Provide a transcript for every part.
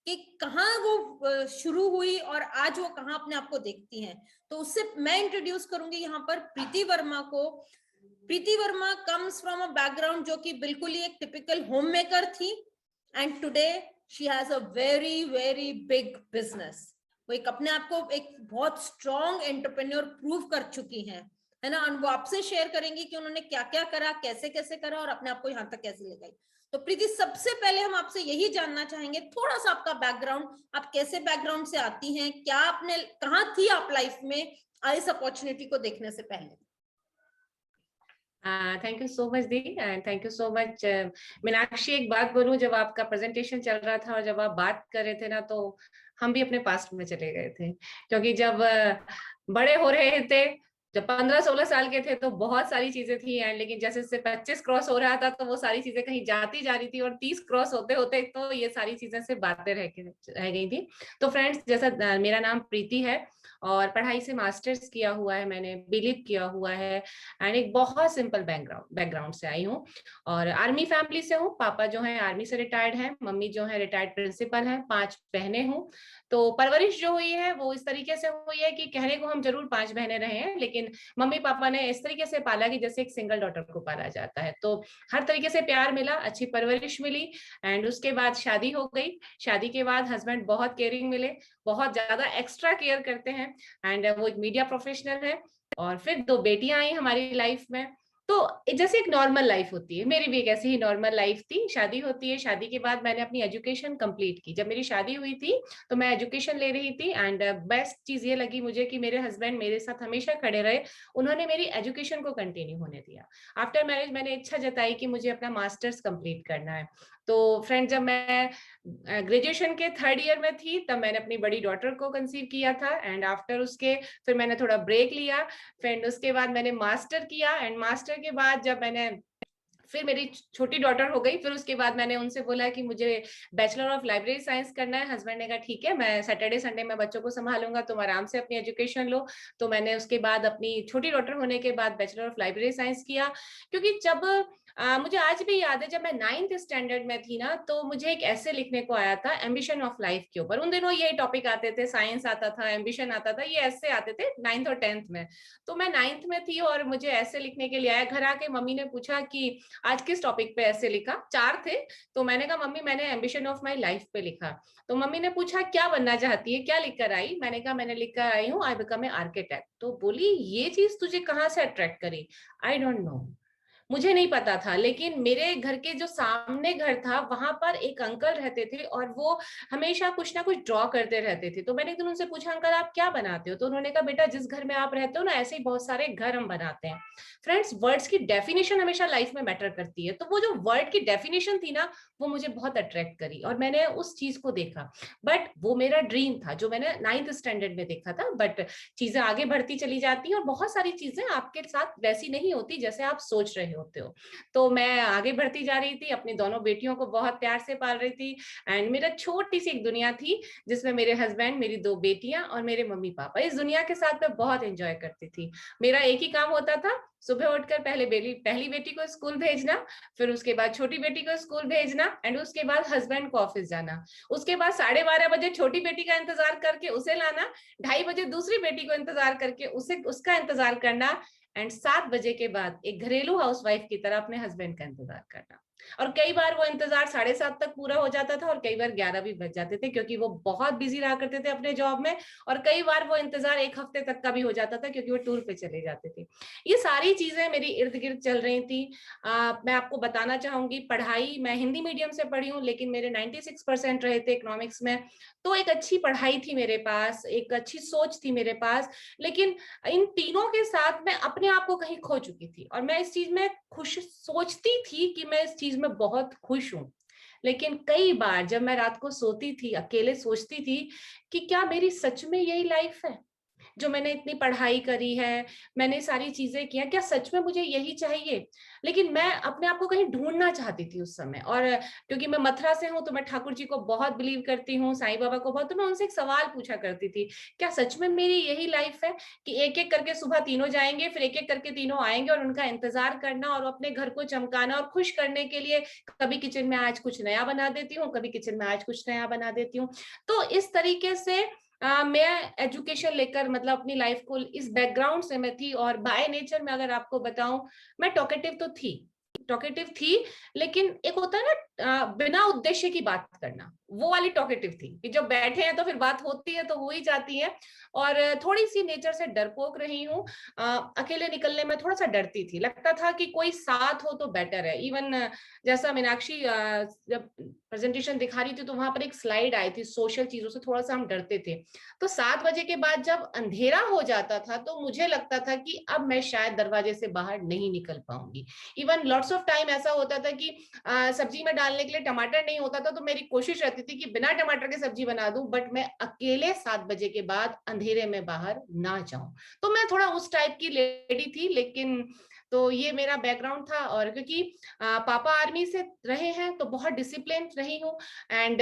कि कहाँ वो शुरू हुई और आज वो कहाँ अपने आप को देखती हैं। तो उससे मैं इंट्रोड्यूस करूंगी यहाँ पर प्रीति वर्मा को। Preeti Verma comes from a background जो कि बिल्कुल ही एक टिपिकल होम मेकर थी, and today she has a very very big business. वो एक अपने आप को एक बहुत स्ट्रॉन्ग एंटरप्रेन्योर प्रूव कर चुकी हैं, है ना। और वो आपसे शेयर करेंगी कि उन्होंने क्या क्या करा, कैसे कैसे करा और अपने आप को यहाँ तक कैसे ले गई। तो प्रीति, सबसे पहले हम आपसे यही जानना चाहेंगे, थोड़ा सा आपका बैकग्राउंड, आप कैसे बैकग्राउंड से आती हैं, क्या आपने, कहाँ थी आप लाइफ में इस अपॉर्चुनिटी को देखने से पहले। Thank you so much the, and thank you so much Meenakshi. एक बात बोलूं, जब आपका प्रेजेंटेशन चल रहा था और जब आप बात कर रहे थे ना, तो हम भी अपने पास्ट में चले गए थे। क्योंकि जब बड़े हो रहे थे, जब 15-16 साल के थे, तो बहुत सारी चीजें थी एंड लेकिन जैसे जैसे 25 क्रॉस हो रहा था तो वो सारी चीजें कहीं जाती जा रही थी, और 30 क्रॉस होते होते तो ये सारी चीजें से बातें रह गई थी। तो फ्रेंड्स, जैसा मेरा नाम प्रीति है और पढ़ाई से मास्टर्स किया हुआ है मैंने, बीलिप किया हुआ है, एंड एक बहुत सिंपल बैकग्राउंड से आई हूँ। और आर्मी फैमिली से हूँ। पापा जो है आर्मी से रिटायर्ड है, मम्मी जो है रिटायर्ड प्रिंसिपल है, 5 बहनें हूँ। तो परवरिश जो हुई है वो इस तरीके से हुई है कि कहने को हम जरूर 5 बहनें रहे हैं, लेकिन मम्मी पापा ने इस तरीके से पाला कि जैसे एक सिंगल डॉटर को पाला जाता है। तो हर तरीके से प्यार मिला, अच्छी परवरिश मिली, एंड उसके बाद शादी हो गई। शादी के बाद हस्बैंड बहुत केयरिंग मिले, बहुत ज्यादा एक्स्ट्रा केयर करते हैं, एंड वो एक मीडिया प्रोफेशनल है। और फिर 2 बेटियां आई हमारी लाइफ में। तो जैसे एक नॉर्मल लाइफ होती है, मेरी भी एक ऐसी ही नॉर्मल लाइफ थी। शादी होती है, शादी के बाद मैंने अपनी एजुकेशन कंप्लीट की। जब मेरी शादी हुई थी तो मैं एजुकेशन ले रही थी, एंड बेस्ट चीज ये लगी मुझे कि मेरे हस्बैंड मेरे साथ हमेशा खड़े रहे। उन्होंने मेरी एजुकेशन को कंटिन्यू होने दिया। आफ्टर मैरिज मैंने इच्छा जताई कि मुझे अपना मास्टर्स कंप्लीट करना है। तो फ्रेंड, जब मैं ग्रेजुएशन के 3rd ईयर में थी तब मैंने अपनी बड़ी डॉटर को कंसीव किया था, एंड आफ्टर उसके फिर मैंने थोड़ा ब्रेक लिया। फिर उसके बाद मैंने मास्टर किया, एंड मास्टर के बाद जब मैंने फिर मेरी छोटी डॉटर हो गई, फिर उसके बाद मैंने उनसे बोला कि मुझे बैचलर ऑफ लाइब्रेरी साइंस करना है। हस्बैंड ने कहा ठीक है, मैं सैटरडे संडे में बच्चों को संभालूंगा, तुम आराम से अपनी एजुकेशन लो। तो मैंने उसके बाद अपनी छोटी डॉटर होने के बाद बैचलर ऑफ लाइब्रेरी साइंस किया। क्योंकि जब मुझे आज भी याद है, जब मैं 9th स्टैंडर्ड में थी ना, तो मुझे एक ऐसे लिखने को आया था एम्बिशन ऑफ लाइफ के ऊपर। उन दिनों यही टॉपिक आते थे, साइंस आता था, एम्बिशन आता था, ये ऐसे आते थे 9th और 10th में। तो मैं 9th में थी और मुझे ऐसे लिखने के लिए आया। घर आके मम्मी ने पूछा कि आज किस टॉपिक पे ऐसे लिखा। 4 थे। तो मैंने कहा मम्मी मैंने एम्बिशन ऑफ माई लाइफ पे लिखा। तो मम्मी ने पूछा क्या बनना चाहती है, क्या लिख कर आई। मैंने कहा मैंने लिख कर आई हूँ आई बिकम ए आर्किटेक्ट। तो बोली ये चीज तुझे कहाँ से अट्रैक्ट करी। आई डोंट नो, मुझे नहीं पता था, लेकिन मेरे घर के जो सामने घर था वहां पर एक अंकल रहते थे और वो हमेशा कुछ ना कुछ ड्रॉ करते रहते थे। तो मैंने एक दिन उनसे पूछा अंकल आप क्या बनाते हो। तो उन्होंने कहा बेटा जिस घर में आप रहते हो ना, ऐसे ही बहुत सारे घर हम बनाते हैं। फ्रेंड्स, वर्ड्स की डेफिनेशन हमेशा लाइफ में मैटर करती है। तो वो जो वर्ड की डेफिनेशन थी ना, वो मुझे बहुत अट्रैक्ट करी और मैंने उस चीज को देखा। बट वो मेरा ड्रीम था जो मैंने 9th स्टैंडर्ड में देखा था। बट चीजें आगे बढ़ती चली जाती हैं और बहुत सारी चीजें आपके साथ वैसी नहीं होती जैसे आप सोच रहे होते हो। तो मैं आगे बढ़ती जा रही थी, अपनी दोनों बेटियों को बहुत प्यार से पाल रही थी, एंड मेरा छोटी सी एक दुनिया थी जिसमें मेरे हस्बैंड, मेरी 2 बेटियां और मेरे मम्मी पापा। इस दुनिया के साथ मैं बहुत एंजॉय करती थी। मेरा एक ही काम होता था, सुबह उठकर पहले पहली बेटी को स्कूल भेजना, फिर उसके बाद छोटी बेटी को स्कूल भेजना, एंड उसके बाद हस्बैंड को ऑफिस जाना। उसके बाद 12:30 बजे छोटी बेटी का इंतजार करके उसे लाना, 2:30 बजे दूसरी बेटी को इंतजार करके उसे उसका इंतजार करना, एंड 7 बजे के बाद एक घरेलू हाउसवाइफ की तरह अपने हस्बैंड का इंतजार करना। और कई बार वो इंतजार 7:30 तक पूरा हो जाता था और कई बार 11 भी बज जाते थे, क्योंकि वो बहुत बिजी रहा करते थे अपने जॉब में। और कई बार वो इंतजार 1 हफ्ते तक का भी हो जाता था, क्योंकि वो टूर पे चले जाते थे। ये सारी चीजें मेरी इर्द गिर्द चल रही थी। मैं आपको बताना चाहूंगी, पढ़ाई मैं हिंदी मीडियम से पढ़ी हूँ, लेकिन मेरे 96% रहे थे इकोनॉमिक्स में। तो एक अच्छी पढ़ाई थी मेरे पास, एक अच्छी सोच थी मेरे पास, लेकिन इन तीनों के साथ मैं अपने आप को कहीं खो चुकी थी। और मैं इस चीज में खुश सोचती थी कि मैं इस चीज में बहुत खुश हूं, लेकिन कई बार जब मैं रात को सोती थी अकेले सोचती थी कि क्या मेरी सच में यही लाइफ है। जो मैंने इतनी पढ़ाई करी है, मैंने सारी चीजें की हैं, क्या सच में मुझे यही चाहिए? लेकिन मैं अपने आप को कहीं ढूंढना चाहती थी उस समय। और क्योंकि मैं मथुरा से हूँ तो मैं ठाकुर जी को बहुत बिलीव करती हूँ, साईं बाबा को बहुत, तो मैं उनसे एक सवाल पूछा करती थी, क्या सच में मेरी यही लाइफ है कि एक एक करके सुबह तीनों जाएंगे, फिर एक एक करके तीनों आएंगे और उनका इंतजार करना और अपने घर को चमकाना और खुश करने के लिए कभी किचन में आज कुछ नया बना देती हूँ, कभी किचन में आज कुछ नया बना देती हूँ। तो इस तरीके से मैं एजुकेशन लेकर, मतलब अपनी लाइफ को इस बैकग्राउंड से मैं थी। और बाय नेचर में अगर आपको बताऊं, मैं टॉकेटिव तो थी, लेकिन एक होता है ना बिना उद्देश्य की बात करना, वो वाली टॉकेटिव थी कि जब बैठे हैं तो फिर बात होती है तो हो ही जाती है। और थोड़ी सी नेचर से डरपोक रही हूँ। अकेले निकलने में थोड़ा सा डरती थी, लगता था कि कोई साथ हो तो बेटर है। इवन जैसा मीनाक्षी जब प्रेजेंटेशन दिखा रही थी तो वहां पर एक स्लाइड आई थी, सोशल चीजों से थोड़ा सा हम डरते थे। तो 7 बजे के बाद जब अंधेरा हो जाता था तो मुझे लगता था कि अब मैं शायद दरवाजे से बाहर नहीं निकल पाऊंगी। इवन लॉट्स ऑफ टाइम ऐसा होता था कि सब्जी में डालने के लिए टमाटर नहीं होता था, तो मेरी कोशिश रहती थी कि बिना टमाटर के सब्जी बना दूं, बट मैं अकेले 7 बजे के बाद अंधेरे में बाहर ना जाऊं। तो मैं थोड़ा उस टाइप की लेडी थी। लेकिन तो ये मेरा बैकग्राउंड था। और क्योंकि पापा आर्मी से रहे हैं तो बहुत डिसिप्लिन रही हूँ, एंड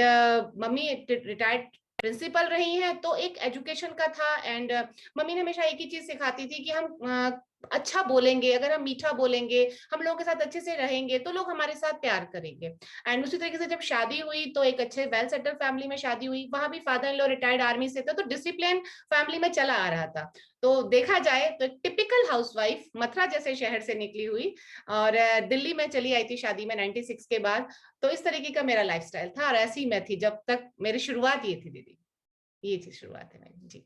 मम्मी रिटायर्ड प्रिंसिपल रही हैं, तो एक एजुकेशन का था। एंड मम्मी ने हमेशा एक ही चीज सिखाती थी कि हम अच्छा बोलेंगे, अगर हम मीठा बोलेंगे, हम लोगों के साथ अच्छे से रहेंगे तो लोग हमारे साथ प्यार करेंगे। एंड उसी तरीके से जब शादी हुई तो एक अच्छे वेल सेटल फैमिली में शादी हुई, वहां भी father in law retired army से थे, तो डिसिप्लिन फैमिली में चला आ रहा था। तो देखा जाए तो एक टिपिकल हाउसवाइफ मथुरा जैसे शहर से निकली हुई और दिल्ली में चली आई थी शादी में 96 के बाद। तो इस तरीके का मेरा लाइफस्टाइल था और ऐसी मैं थी जब तक मेरी शुरुआत ये थी दीदी, ये थी शुरुआत है मेरी जी।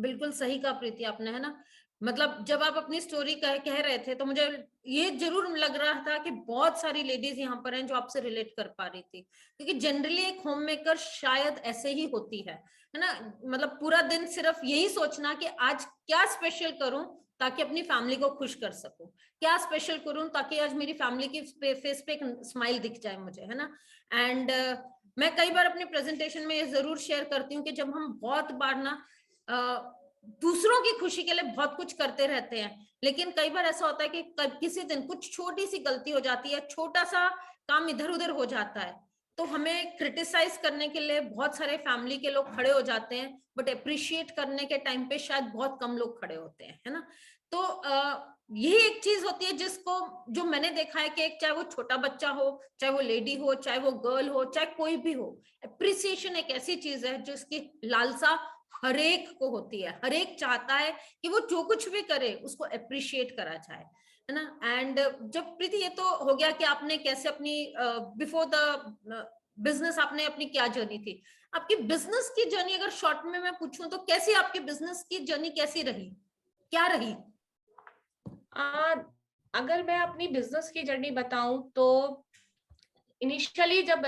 बिल्कुल सही कहा प्रीति आपने, है ना। मतलब जब आप अपनी स्टोरी कह रहे थे तो मुझे ये जरूर लग रहा था कि बहुत सारी लेडीज यहाँ पर हैं जो आपसे रिलेट कर पा रही थी, क्योंकि जनरली एक होम मेकर शायद ऐसे ही होती है ना। मतलब पूरा दिन सिर्फ यही सोचना कि आज क्या स्पेशल करूं ताकि अपनी फैमिली को खुश कर सकूं, क्या स्पेशल करूं ताकि आज मेरी फैमिली की फेस पे एक स्माइल दिख जाए मुझे, है ना। एंड मैं कई बार अपने प्रेजेंटेशन में ये जरूर शेयर करती हूँ कि जब हम बहुत बार ना दूसरों की खुशी के लिए बहुत कुछ करते रहते हैं, लेकिन कई बार ऐसा होता है कि किसी दिन कुछ छोटी सी गलती हो जाती है, छोटा सा काम इधर उधर हो जाता है, तो हमें क्रिटिसाइज करने के लिए बहुत सारे फैमिली के लोग खड़े हो जाते हैं, बट अप्रिशिएट करने के टाइम पे शायद बहुत कम लोग खड़े होते हैं, है ना। तो यही एक चीज होती है जिसको, जो मैंने देखा है कि चाहे वो छोटा बच्चा हो, चाहे वो लेडी हो, चाहे वो गर्ल हो, चाहे कोई भी हो, अप्रिसिएशन एक ऐसी चीज है जिसकी लालसा हरेक को होती है। हरेक चाहता है कि वो जो कुछ भी करे उसको अप्रिशिएट करा जाए, है ना। एंड जब प्रीति, ये तो हो गया कि आपने कैसे अपनी बिफोर द बिजनेस आपने अपनी क्या जर्नी थी, आपकी बिजनेस की जर्नी अगर शॉर्ट में मैं पूछूं तो कैसी आपकी बिजनेस की जर्नी कैसी रही, क्या रही? अगर मैं अपनी बिजनेस की जर्नी बताऊं तो इनिशियली जब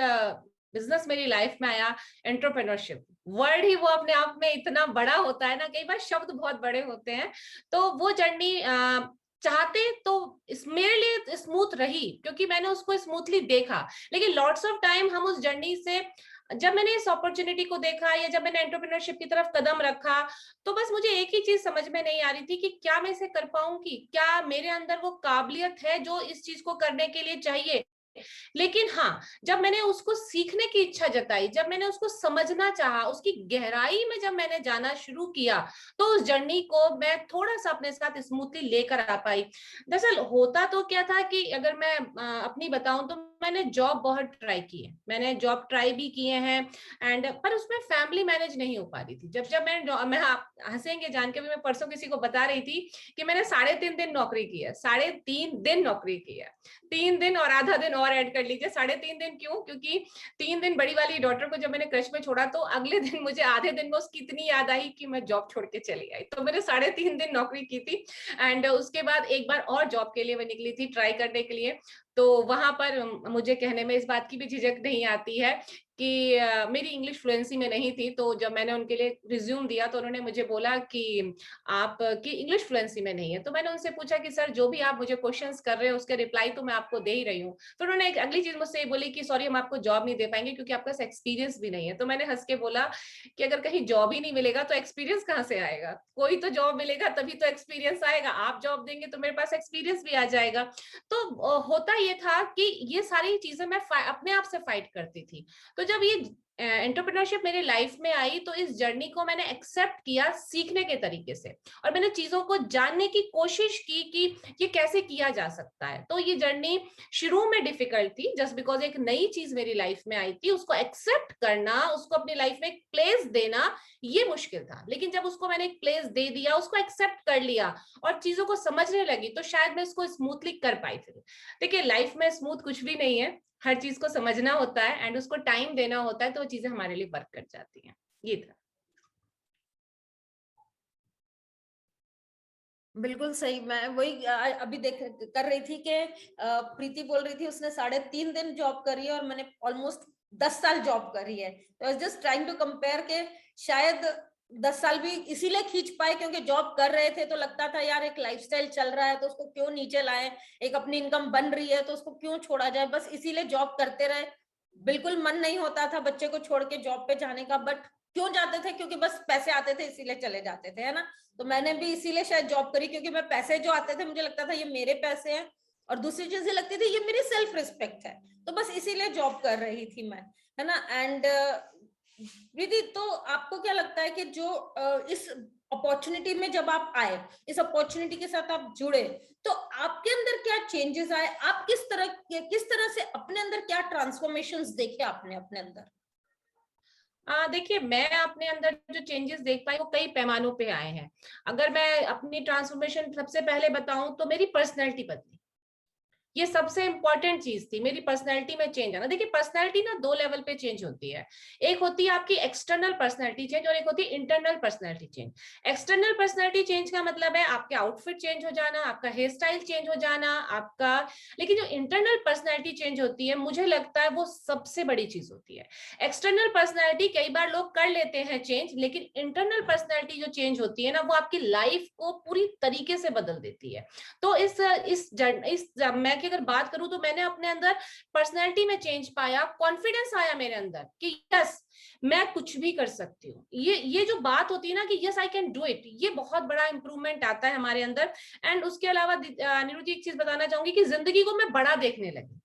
बिजनेस मेरी लाइफ में आया, एंटरप्रेन्योरशिप वर्ड ही वो अपने आप में इतना बड़ा होता है ना, कई बार शब्द बहुत बड़े होते हैं। तो वो जर्नी चाहते तो मेरे लिए स्मूथ रही क्योंकि मैंने उसको स्मूथली देखा, लेकिन लॉट्स ऑफ टाइम हम उस जर्नी से, जब मैंने इस अपॉर्चुनिटी को देखा या जब मैंने एंटरप्रेन्योरशिप की तरफ कदम रखा, तो बस मुझे एक ही चीज समझ में नहीं आ रही थी कि क्या मैं इसे कर पाऊंगी, क्या मेरे अंदर वो काबिलियत है जो इस चीज को करने के लिए चाहिए। लेकिन हाँ, जब मैंने उसको सीखने की इच्छा जताई, जब मैंने उसको समझना चाहा, उसकी गहराई में जब मैंने जाना शुरू किया, तो उस जर्नी को मैं थोड़ा सा अपने साथ स्मूथली लेकर आ पाई। दरअसल होता तो क्या था कि अगर मैं अपनी बताऊं तो मैंने जॉब बहुत ट्राई की है, मैंने जॉब ट्राई भी किए हैं, एंड पर उसमें फैमिली मैनेज नहीं हो पा रही थी। जब मैं आप हंसेंगे जान के भी, मैं परसों किसी को बता रही थी कि मैंने 3.5 दिन नौकरी की है, 3.5 दिन नौकरी की है, 3 दिन और आधा दिन और ऐड कर लीजिए, 3.5 दिन। क्यों? क्योंकि 3 दिन बड़ी वाली डॉटर को जब मैंने क्रश में छोड़ा तो अगले दिन मुझे आधे दिन में उसकी इतनी याद आई कि मैं जॉब छोड़ के चली आई। तो मैंने 3.5 दिन नौकरी की थी, एंड उसके बाद एक बार और जॉब के लिए मैं निकली थी ट्राई करने के लिए। तो वहां पर मुझे कहने में इस बात की भी झिझक नहीं आती है कि मेरी इंग्लिश फ्लुएंसी में नहीं थी, तो जब मैंने उनके लिए रिज्यूम दिया तो उन्होंने मुझे बोला कि आप की इंग्लिश फ्लुएंसी में नहीं है। तो मैंने उनसे पूछा कि सर जो भी आप मुझे क्वेश्चंस कर रहे हो उसके रिप्लाई तो मैं आपको दे ही रही हूँ। फिर उन्होंने एक अगली चीज मुझसे ये बोली कि सॉरी हम आपको जॉब नहीं दे पाएंगे क्योंकि आपका एक्सपीरियंस भी नहीं है। तो मैंने हंस के बोला कि अगर कहीं जॉब ही नहीं मिलेगा तो एक्सपीरियंस कहाँ से आएगा, कोई तो जॉब मिलेगा तभी तो एक्सपीरियंस आएगा, आप जॉब देंगे तो मेरे पास एक्सपीरियंस भी आ जाएगा। तो होता ये था कि ये सारी चीजें मैं अपने आप से फाइट करती थी। तो जब ये एंटरप्रेन्योरशिप मेरी लाइफ में आई तो इस जर्नी को मैंने एक्सेप्ट किया सीखने के तरीके से, और मैंने चीजों को जानने की कोशिश की कि ये कैसे किया जा सकता है। तो ये जर्नी शुरू में डिफिकल्ट थी, जस्ट बिकॉज एक नई चीज मेरी लाइफ में आई थी, उसको एक्सेप्ट करना, उसको अपनी लाइफ में एक प्लेस देना, ये मुश्किल था। लेकिन जब उसको मैंने एक प्लेस दे दिया, उसको एक्सेप्ट कर लिया और चीजों को समझने लगी, तो शायद मैं इसको स्मूथली कर पाई। फिर देखिए लाइफ में स्मूथ कुछ भी नहीं है, हर चीज को समझना होता है एंड उसको टाइम देना होता है, तो वो चीजें हमारे लिए वर्क कर जाती हैं। ये था। बिल्कुल सही। मैं वही अभी देख कर रही थी कि प्रीति बोल रही थी उसने 3.5 दिन जॉब करी है और मैंने ऑलमोस्ट 10 साल जॉब करी है। तो I just trying to compare के शायद 10 साल भी इसीलिए खींच पाए क्योंकि जॉब कर रहे थे तो लगता था यार एक लाइफस्टाइल चल रहा है तो उसको क्यों नीचे लाए, एक अपनी इनकम बन रही है तो उसको क्यों छोड़ा जाए, बस इसीलिए जॉब करते रहे। बिल्कुल मन नहीं होता था बच्चे को छोड़ के जॉब पे जाने का, बट क्यों जाते थे, क्योंकि बस पैसे आते थे इसीलिए चले जाते थे, है ना। तो मैंने भी इसीलिए शायद जॉब करी क्योंकि मैं पैसे जो आते थे मुझे लगता था ये मेरे पैसे हैं, और दूसरी चीज ये लगती थी ये मेरी सेल्फ रिस्पेक्ट है, तो बस इसीलिए जॉब कर रही थी मैं, है ना। एंड विधि, तो आपको क्या लगता है कि जो इस अपॉर्चुनिटी में जब आप आए, इस अपॉर्चुनिटी के साथ आप जुड़े, तो आपके अंदर क्या चेंजेस आए, आप किस तरह से अपने अंदर क्या ट्रांसफॉर्मेशंस देखे आपने अपने अंदर? देखिए मैं अपने अंदर जो चेंजेस देख पाई वो कई पैमानों पे आए हैं। अगर मैं अपनी ट्रांसफॉर्मेशन सबसे पहले बताऊं तो मेरी पर्सनैलिटी बदली, ये सबसे इंपॉर्टेंट चीज थी, मेरी पर्सनैलिटी में चेंज आना। देखिए पर्सनैलिटी ना दो लेवल पे चेंज होती है, एक होती है आपकी एक्सटर्नल पर्सनैलिटी चेंज और एक होती है internal personality change. External personality change का मतलब है आपके आउटफिट चेंज हो जाना, आपका हेयर स्टाइल चेंज हो जाना आपका। लेकिन जो इंटरनल पर्सनैलिटी चेंज होती है, मुझे लगता है वो सबसे बड़ी चीज होती है। एक्सटर्नल पर्सनैलिटी कई बार लोग कर लेते हैं चेंज, लेकिन इंटरनल पर्सनैलिटी जो चेंज होती है ना, वो आपकी लाइफ को पूरी तरीके से बदल देती है। तो मैं की अगर बात करूं तो मैंने अपने अंदर पर्सनैलिटी में चेंज पाया, कॉन्फिडेंस आया मेरे अंदर कि यस मैं कुछ भी कर सकती हूँ। ये जो बात होती है ना कि yes I can do it, ये बहुत बड़ा इंप्रूवमेंट आता है हमारे अंदर। एंड उसके अलावा नीरू जी एक चीज बताना चाहूंगी कि जिंदगी को मैं बड़ा देखने लगी।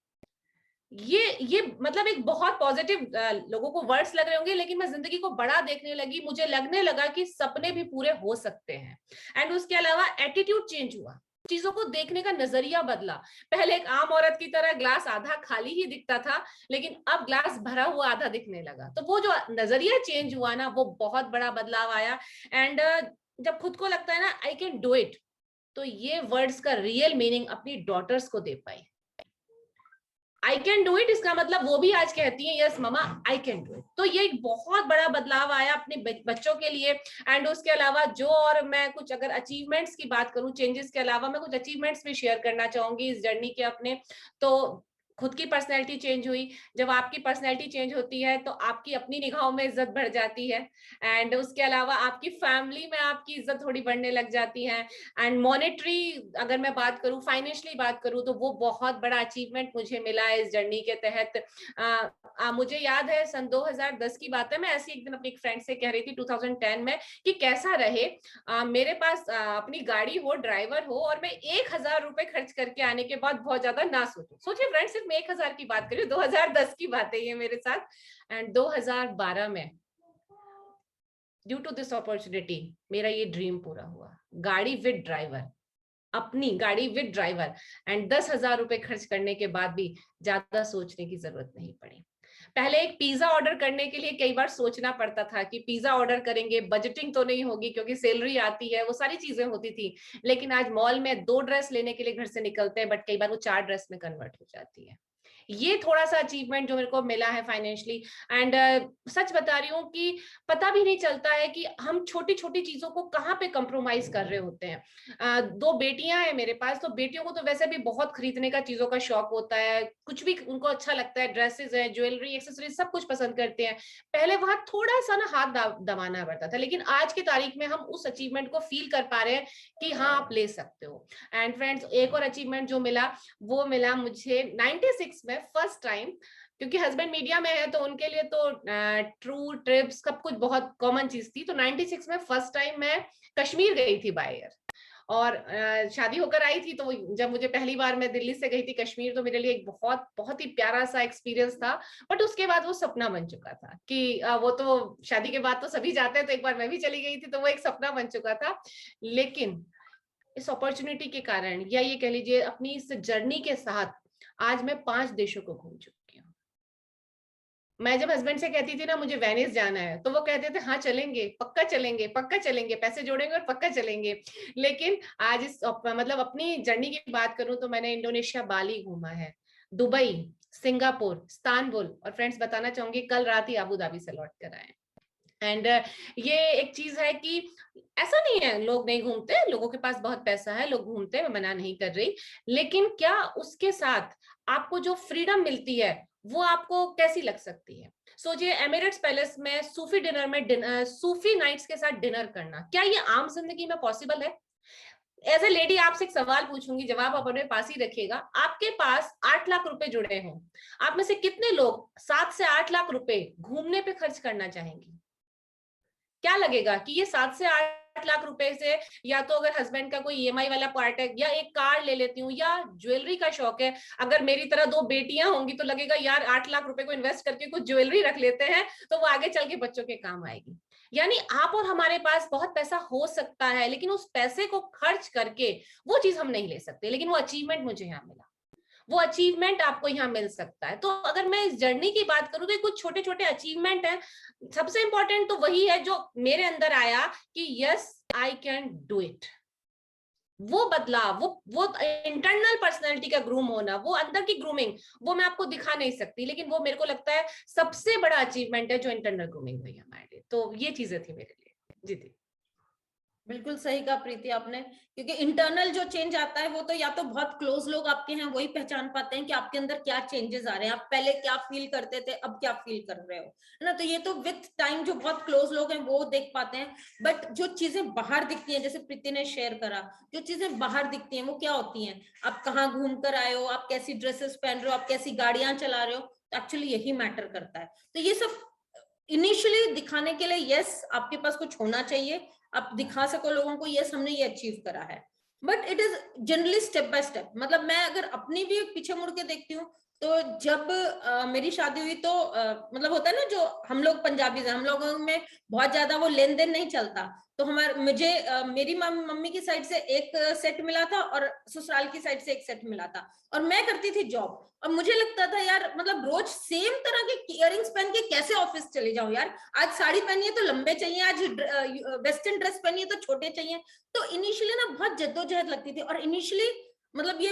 ये मतलब एक बहुत पॉजिटिव, लोगों को वर्ड्स लग रहे होंगे, लेकिन मैं जिंदगी को बड़ा देखने लगी, मुझे लगने लगा कि सपने भी पूरे हो सकते हैं। एंड उसके अलावा एटीट्यूड चेंज हुआ, चीजों को देखने का नजरिया बदला। पहले एक आम औरत की तरह ग्लास आधा खाली ही दिखता था, लेकिन अब ग्लास भरा हुआ आधा दिखने लगा। तो वो जो नजरिया चेंज हुआ ना, वो बहुत बड़ा बदलाव आया। एंड जब खुद को लगता है ना आई कैन डू इट, तो ये वर्ड्स का रियल मीनिंग अपनी डॉटर्स को दे पाई। आई कैन डू इट, इसका मतलब वो भी आज कहती हैं yes mama I can do it. तो ये एक बहुत बड़ा बदलाव आया अपने बच्चों के लिए। एंड उसके अलावा जो, और मैं कुछ अगर अचीवमेंट्स की बात करूं, चेंजेस के अलावा मैं कुछ अचीवमेंट्स भी शेयर करना चाहूंगी इस जर्नी के अपने। तो खुद की पर्सनैलिटी चेंज हुई। जब आपकी पर्सनैलिटी चेंज होती है तो आपकी अपनी निगाहों में इज्जत बढ़ जाती है। एंड उसके अलावा आपकी फैमिली में आपकी इज्जत थोड़ी बढ़ने लग जाती है। एंड मॉनेटरी अगर मैं बात करूं, फाइनेंशियली बात करूं, तो वो बहुत बड़ा अचीवमेंट मुझे मिला है इस जर्नी के तहत। मुझे याद है सन 2010 की बात है, मैं ऐसी एक दिन अपनी एक फ्रेंड से कह रही थी 2010 में कि कैसा रहे मेरे पास अपनी गाड़ी हो, ड्राइवर हो, और मैं 1,000 रुपए खर्च करके आने के बाद बहुत ज्यादा ना सोचूं। सोचिए फ्रेंड, सिर्फ मैं 1,000 की बात करी, 2010 की बात है ये मेरे साथ। एंड 2012 में ड्यू टू दिस अपॉर्चुनिटी मेरा ये ड्रीम पूरा हुआ, गाड़ी विद ड्राइवर, अपनी गाड़ी विद ड्राइवर। एंड 10,000 रुपए खर्च करने के बाद भी ज्यादा सोचने की जरूरत नहीं पड़ी। पहले एक पिज्जा ऑर्डर करने के लिए कई बार सोचना पड़ता था कि पिज्जा ऑर्डर करेंगे, बजटिंग तो नहीं होगी क्योंकि सैलरी आती है, वो सारी चीजें होती थी। लेकिन आज मॉल में 2 ड्रेस लेने के लिए घर से निकलते हैं, बट कई बार वो 4 ड्रेस में कन्वर्ट हो जाती है। ये थोड़ा सा अचीवमेंट जो मेरे को मिला है फाइनेंशियली। एंड सच बता रही हूँ कि पता भी नहीं चलता है कि हम छोटी छोटी चीजों को कहाँ पे कंप्रोमाइज कर रहे होते हैं। 2 बेटियां हैं मेरे पास, तो बेटियों को तो वैसे भी बहुत खरीदने का चीजों का शौक होता है, कुछ भी उनको अच्छा लगता है, ड्रेसेस है, ज्वेलरी, एक्सेसरीज, सब कुछ पसंद करते हैं। पहले वहां थोड़ा सा ना हाथ दबाना पड़ता था, लेकिन आज की तारीख में हम उस अचीवमेंट को फील कर पा रहे हैं कि हाँ आप ले सकते हो। एंड फ्रेंड्स, एक और अचीवमेंट जो मिला वो मिला मुझे 96 में फर्स्ट टाइम, क्योंकि हस्बैंड मीडिया में है तो उनके लिए तो ट्रू ट्रिप्स सब कुछ बहुत कॉमन चीज थी। तो 96 में फर्स्ट टाइम मैं कश्मीर गई थी बाय एयर। और शादी होकर आई थी, तो जब मुझे पहली बार मैं दिल्ली से गई थी कश्मीर, तो मेरे लिए एक बहुत बहुत ही प्यारा सा एक्सपीरियंस था। बट उसके बाद वो सपना बन चुका था कि वो तो शादी के बाद तो सभी जाते हैं, तो एक बार मैं भी चली गई थी, तो वो एक सपना बन चुका था। लेकिन इस अपॉर्चुनिटी के कारण, या ये कह लीजिए अपनी इस जर्नी के साथ, आज मैं 5 देशों को घूम चुकी हूँ। मैं जब हस्बैंड से कहती थी ना मुझे वेनिस जाना है, तो वो कहते थे हाँ चलेंगे, पक्का चलेंगे, पक्का चलेंगे, पैसे जोड़ेंगे और पक्का चलेंगे। लेकिन आज इस मतलब अपनी जर्नी की बात करूं तो मैंने इंडोनेशिया बाली घूमा है, दुबई, सिंगापुर, इस्तांबुल, और फ्रेंड्स बताना चाहूंगी कल रात ही अबू धाबी से लौट कर आए। एंड ये एक चीज है कि ऐसा नहीं है लोग नहीं घूमते, लोगों के पास बहुत पैसा है, लोग घूमते हैं, मैं मना नहीं कर रही। लेकिन क्या उसके साथ आपको जो फ्रीडम मिलती है वो आपको कैसी लग सकती है? सोचिए एमिरेट्स पैलेस में सूफी डिनर में सूफी नाइट्स के साथ डिनर करना, क्या ये आम जिंदगी में पॉसिबल है? एज ए लेडी आपसे एक सवाल पूछूंगी, जवाब आप अपने पास ही रखिएगा। आपके पास 8 लाख रुपए जुड़े हों, आप में से कितने लोग 7 से 8 लाख रुपए घूमने पे खर्च करना चाहेंगे? क्या लगेगा कि ये 7 से 8 लाख रुपए से, या तो अगर हस्बैंड का कोई ईएमआई वाला पार्ट है, या एक कार ले लेती हूँ, या ज्वेलरी का शौक है, अगर मेरी तरह 2 बेटियां होंगी तो लगेगा यार 8 लाख रुपए को इन्वेस्ट करके कुछ ज्वेलरी रख लेते हैं, तो वो आगे चल के बच्चों के काम आएगी। यानी आप और हमारे पास बहुत पैसा हो सकता है, लेकिन उस पैसे को खर्च करके वो चीज हम नहीं ले सकते। लेकिन वो अचीवमेंट मुझे यहाँ मिला, वो अचीवमेंट आपको यहाँ मिल सकता है। तो अगर मैं इस जर्नी की बात करूं तो ये कुछ छोटे छोटे अचीवमेंट हैं। सबसे इंपॉर्टेंट तो वही है जो मेरे अंदर आया कि yes I can do it. वो बदलाव, वो इंटरनल पर्सनैलिटी का ग्रूम होना, वो अंदर की ग्रूमिंग, वो मैं आपको दिखा नहीं सकती, लेकिन वो मेरे को लगता है सबसे बड़ा अचीवमेंट है जो इंटरनल ग्रूमिंग हुई हमारे लिए। तो ये चीजें थी मेरे लिए। जी थी। बिल्कुल सही कहा प्रीति आपने, क्योंकि इंटरनल जो चेंज आता है वो तो या तो बहुत क्लोज लोग आपके हैं वही पहचान पाते हैं कि आपके अंदर क्या चेंजेस आ रहे हैं, आप पहले क्या फील करते थे अब क्या फील कर रहे हो, है ना। तो ये तो विथ टाइम जो बहुत क्लोज लोग हैं वो देख पाते हैं। बट जो चीजें बाहर दिखती हैं, जैसे प्रीति ने शेयर करा, जो चीजें बाहर दिखती हैं वो क्या होती हैं, आप कहाँ घूम कर आए हो, आप कैसी ड्रेसेस पहन रहे हो, आप कैसी गाड़ियां चला रहे हो, तो एक्चुअली यही मैटर करता है। तो ये सब इनिशियली दिखाने के लिए यस आपके पास कुछ होना चाहिए, आप दिखा सको लोगों को यस हमने ये अचीव करा है। But it is generally step by step. मतलब मैं अगर अपनी भी पीछे मुड़ के देखती हूँ, तो जब मेरी शादी हुई तो मतलब होता है ना, जो हम लोग पंजाबी हैं, हम लोगों में बहुत ज्यादा वो लेन देन नहीं चलता। तो मुझे मेरी मम्मी की साइड से एक सेट मिला था और ससुराल की साइड से एक सेट मिला था, और मैं करती थी जॉब। और मुझे लगता था यार मतलब रोज सेम तरह के इयररिंग्स पहन के कैसे ऑफिस चले जाऊं यार, आज साड़ी पहनी है तो लंबे चाहिए, आज वेस्टर्न ड्रेस पहनी है तो छोटे चाहिए। तो इनिशियली ना बहुत जद्दोजहद लगती थी, और इनिशियली मतलब ये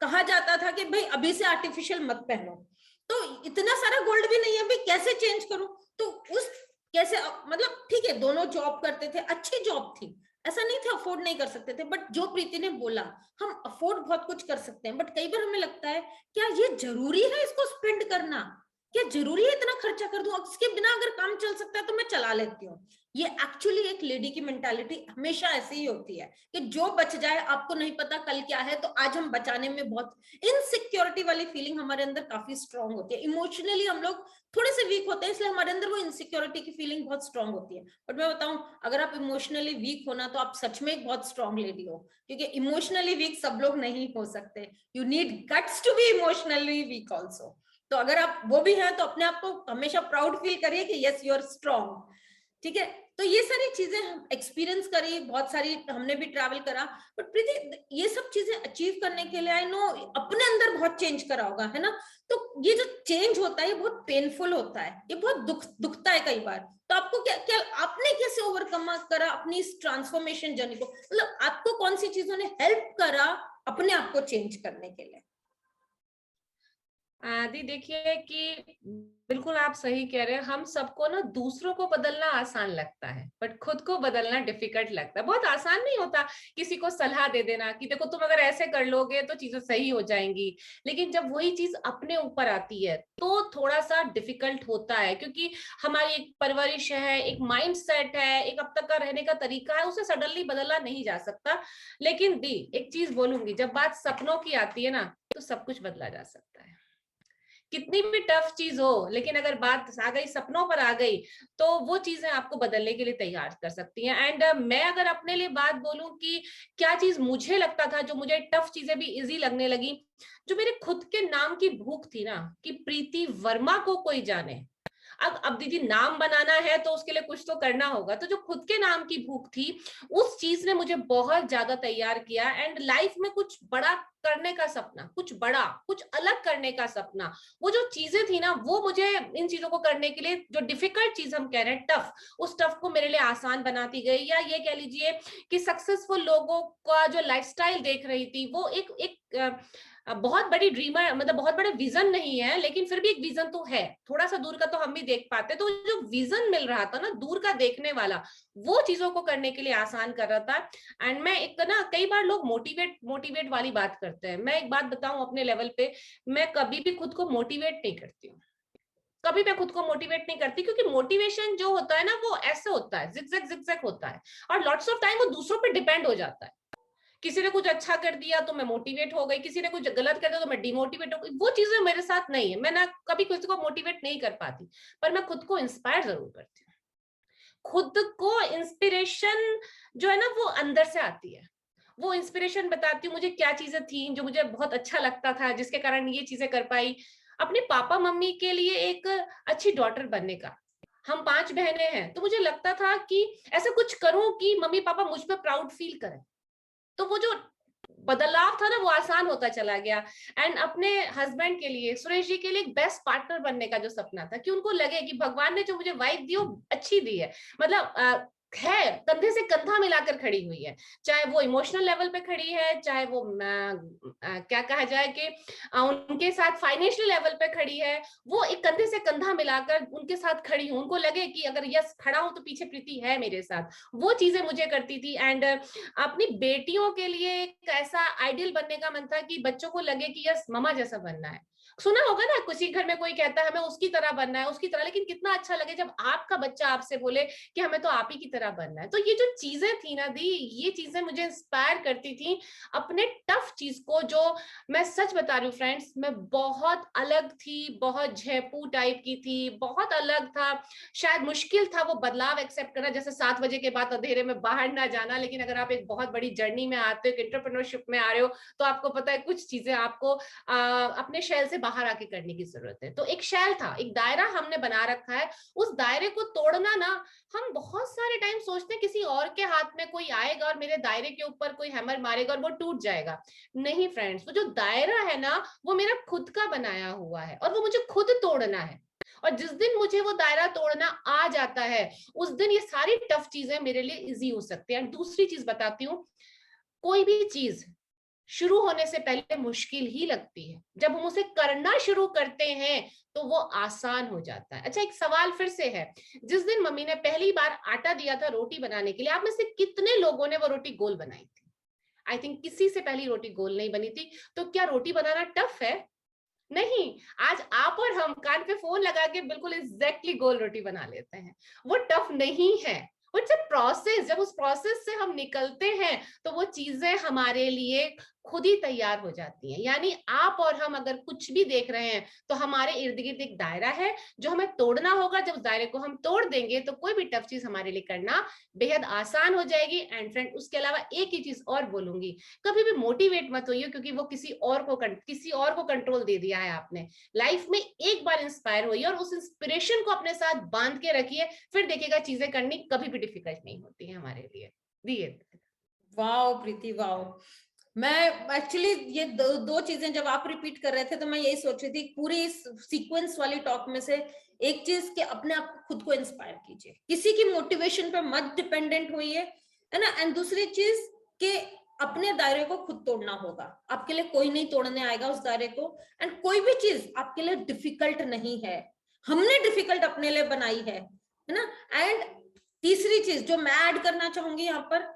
कहा जाता था कि भाई अभी से आर्टिफिशियल मत पहनो, तो इतना सारा गोल्ड भी नहीं है भाई कैसे चेंज करूं। तो उस कैसे मतलब ठीक है दोनों जॉब करते थे, अच्छी जॉब थी, ऐसा नहीं था अफोर्ड नहीं कर सकते थे। बट जो प्रीति ने बोला, हम अफोर्ड बहुत कुछ कर सकते हैं, बट कई बार हमें लगता है क्या ये जरूरी है इसको स्पेंड करना, क्या जरूरी है इतना खर्चा कर दूं, इसके बिना अगर काम चल सकता है तो मैं चला लेती हूँ। ये एक्चुअली एक लेडी की मेंटालिटी हमेशा ऐसी ही होती है कि जो बच जाए, आपको नहीं पता कल क्या है, तो आज हम बचाने में बहुत इनसिक्योरिटी वाली फीलिंग हमारे अंदर काफी स्ट्रांग होती है। इमोशनली हम लोग थोड़े से वीक होते हैं, इसलिए हमारे अंदर वो इनसिक्योरिटी की फीलिंग बहुत स्ट्रांग होती है। बट मैं बताऊं, अगर आप इमोशनली वीक हो ना, तो आप सच में एक बहुत स्ट्रांग लेडी हो, क्योंकि इमोशनली वीक सब लोग नहीं हो सकते। You need guts to be emotionally weak also. तो अगर आप वो भी हैं तो अपने आप को हमेशा प्राउड फील करिए कि यस यू आर स्ट्रांग। ठीक है, तो ये सारी चीजें हम एक्सपीरियंस करी, बहुत सारी हमने भी ट्रैवल करा। बट प्रीति ये सब चीजें अचीव करने के लिए आई नो अपने अंदर बहुत चेंज करा होगा, है ना। तो ये जो चेंज होता है ये बहुत पेनफुल होता है, ये बहुत दुखता है कई बार। तो आपको क्या क्या आपने कैसे ओवरकम करा अपनी इस ट्रांसफॉर्मेशन जर्नी को, मतलब आपको कौन सी चीजों ने हेल्प करा अपने आप को चेंज करने के लिए? दी देखिए कि बिल्कुल आप सही कह रहे हैं। हम सबको ना दूसरों को बदलना आसान लगता है, बट खुद को बदलना डिफिकल्ट लगता है। बहुत आसान नहीं होता किसी को सलाह दे देना कि देखो तुम अगर ऐसे कर लोगे तो चीजें सही हो जाएंगी, लेकिन जब वही चीज अपने ऊपर आती है तो थोड़ा सा डिफिकल्ट होता है, क्योंकि हमारी एक परवरिश है, एक माइंड सेट है, एक अब तक का रहने का तरीका है, उसे सडनली बदला नहीं जा सकता। लेकिन दी एक चीज बोलूंगी, जब बात सपनों की आती है ना, तो सब कुछ बदला जा सकता है। कितनी भी टफ चीज हो, लेकिन अगर बात आ गई सपनों पर आ गई, तो वो चीजें आपको बदलने के लिए तैयार कर सकती हैं। एंड मैं अगर अपने लिए बात बोलूं कि क्या चीज मुझे लगता था, जो मुझे टफ चीजें भी इजी लगने लगी, जो मेरे खुद के नाम की भूख थी ना, कि प्रीति वर्मा को कोई जाने। अब दीदी नाम बनाना है तो उसके लिए कुछ तो करना होगा, तो जो खुद के नाम की भूख थी, उस चीज ने मुझे बहुत ज्यादा तैयार किया। एंड लाइफ में कुछ बड़ा करने का सपना, कुछ बड़ा, कुछ अलग करने का सपना, वो जो चीजें थी ना, वो मुझे इन चीजों को करने के लिए, जो डिफिकल्ट चीज हम कह रहे हैं टफ, उस टफ को मेरे लिए आसान बनाती गई। या ये कह लीजिए कि सक्सेसफुल लोगों का जो लाइफस्टाइल देख रही थी, वो एक बहुत बड़ी ड्रीमर, मतलब बहुत बड़ा विजन नहीं है, लेकिन फिर भी एक विजन तो है, थोड़ा सा दूर का तो हम भी देख पाते। तो जो विजन मिल रहा था ना, दूर का देखने वाला, वो चीजों को करने के लिए आसान कर रहा था। एंड मैं एक ना, कई बार लोग मोटिवेट मोटिवेट वाली बात करते हैं, मैं एक बात बताऊं अपने लेवल पे, मैं कभी भी खुद को मोटिवेट नहीं करती हूँ। कभी मैं खुद को मोटिवेट नहीं करती, क्योंकि मोटिवेशन जो होता है ना, वो ऐसे होता है, जिगजैग जिगजैग होता है, और लॉट्स ऑफ टाइम वो दूसरों पर डिपेंड हो जाता है। किसी ने कुछ अच्छा कर दिया तो मैं मोटिवेट हो गई, किसी ने कुछ गलत कर दिया तो मैं डिमोटिवेट हो गई। वो चीजें मेरे साथ नहीं है, मैं ना कभी किसी को मोटिवेट नहीं कर पाती, पर मैं खुद को इंस्पायर जरूर करती हूँ। खुद को इंस्पिरेशन जो है ना, वो अंदर से आती है। वो इंस्पिरेशन बताती हूँ मुझे क्या चीजें थी जो मुझे बहुत अच्छा लगता था, जिसके कारण ये चीजें कर पाई। अपने पापा मम्मी के लिए एक अच्छी डॉटर बनने का, हम 5 बहनें हैं, तो मुझे लगता था कि ऐसा कुछ करूं कि मम्मी पापा मुझ पर प्राउड फील करें। तो वो जो बदलाव था ना, वो आसान होता चला गया। एंड अपने हस्बैंड के लिए, सुरेश जी के लिए, एक बेस्ट पार्टनर बनने का जो सपना था, कि उनको लगे कि भगवान ने जो मुझे वाइफ दी वो अच्छी दी है, मतलब है, कंधे से कंधा मिलाकर खड़ी हुई है, चाहे वो इमोशनल लेवल पे खड़ी है, चाहे वो क्या कहा जाए कि उनके साथ फाइनेंशियल लेवल पे खड़ी है, वो एक कंधे से कंधा मिलाकर उनके साथ खड़ी हूँ, उनको लगे कि अगर यस खड़ा हूं तो पीछे प्रीति है मेरे साथ। वो चीजें मुझे करती थी। एंड अपनी बेटियों के लिए एक ऐसा आइडियल बनने का मन था कि बच्चों को लगे कि यस मम्मा जैसा बनना है। सुना होगा ना, किसी घर में कोई कहता है हमें उसकी तरह बनना है, उसकी तरह, लेकिन कितना अच्छा लगे जब आपका बच्चा आपसे बोले कि हमें तो आप ही की तरह बनना है। तो ये जो चीजें थी ना दी, ये चीजें मुझे इंस्पायर करती थी अपने टफ चीज को, जो मैं सच बता रही हूँ फ्रेंड्स, मैं बहुत अलग थी, बहुत झेपू टाइप की थी, बहुत अलग था। शायद मुश्किल था वो बदलाव एक्सेप्ट करना, जैसे 7 बजे के बाद अंधेरे में बाहर ना जाना। लेकिन अगर आप एक बहुत बड़ी जर्नी में आते हो, एक एंटरप्रेन्योरशिप में आ रहे हो, तो आपको पता है कुछ चीजें आपको अपने शेल से बाहर आके करने की जरूरत है। तो एक शेल था, एक दायरा हमने बना रखा है, उस दायरे को तोड़ना ना, हम बहुत सारे टाइम सोचते हैं किसी और के हाथ में कोई आएगा और मेरे दायरे के ऊपर कोई हैमर मारेगा और वो टूट जाएगा। नहीं फ्रेंड्स, वो जो दायरा है ना, वो मेरा खुद का बनाया हुआ है, और वो मुझे खुद तोड़ना है। और जिस दिन मुझे वो दायरा तोड़ना आ जाता है, उस दिन ये सारी टफ चीजें मेरे लिए इजी हो सकती है। दूसरी चीज बताती हूँ, कोई भी चीज शुरू होने से पहले मुश्किल ही लगती है, जब हम उसे करना शुरू करते हैं तो वो आसान हो जाता है। अच्छा, एक सवाल फिर से है, जिस दिन मम्मी ने पहली बार आटा दिया था रोटी बनाने के लिए, आप में से कितने लोगों ने वो रोटी गोल बनाई थी? आई थिंक किसी से पहली रोटी गोल नहीं बनी थी। तो क्या रोटी बनाना टफ है? नहीं। आज आप और हम कान पे फोन लगा के बिल्कुल एग्जैक्टली गोल रोटी बना लेते हैं। वो टफ नहीं है, वो इट्स अ प्रोसेस। जब उस प्रोसेस से हम निकलते हैं तो वो चीजें हमारे लिए खुद ही तैयार हो जाती हैं। यानी आप और हम अगर कुछ भी देख रहे हैं, तो हमारे इर्द गिर्द एक दायरा है जो हमें तोड़ना होगा। जब उस दायरे को हम तोड़ देंगे तो कोई भी टफ चीज हमारे लिए करना बेहद आसान हो जाएगी। एंड फ्रेंड, उसके अलावा एक ही चीज और बोलूंगी, कभी भी मोटिवेट मत होइए, क्योंकि वो किसी और को कंट्रोल दे दिया है आपने। लाइफ में एक बार इंस्पायर होइए और उस इंस्पिरेशन को अपने साथ बांध के रखिए, फिर देखिएगा चीजें करनी कभी भी डिफिकल्ट नहीं होती है हमारे लिए। दिए। वाओ प्रीति, वाओ। मैं एक्चुअली ये दो चीजें जब आप रिपीट कर रहे थे तो मैं यही सोच रही थी, पूरी इस सीक्वेंस वाली टॉक में से एक चीज कि अपने आप खुद को इंस्पायर कीजिए, किसी की मोटिवेशन पे मत डिपेंडेंट होइए, है ना। एंड दूसरी चीज कि अपने दायरे को खुद तोड़ना होगा, आपके लिए कोई नहीं तोड़ने आएगा उस दायरे को। एंड कोई भी चीज आपके लिए डिफिकल्ट नहीं है, हमने डिफिकल्ट अपने लिए बनाई है ना। एंड तीसरी चीज जो मैं ऐड करना चाहूंगी यहाँ पर,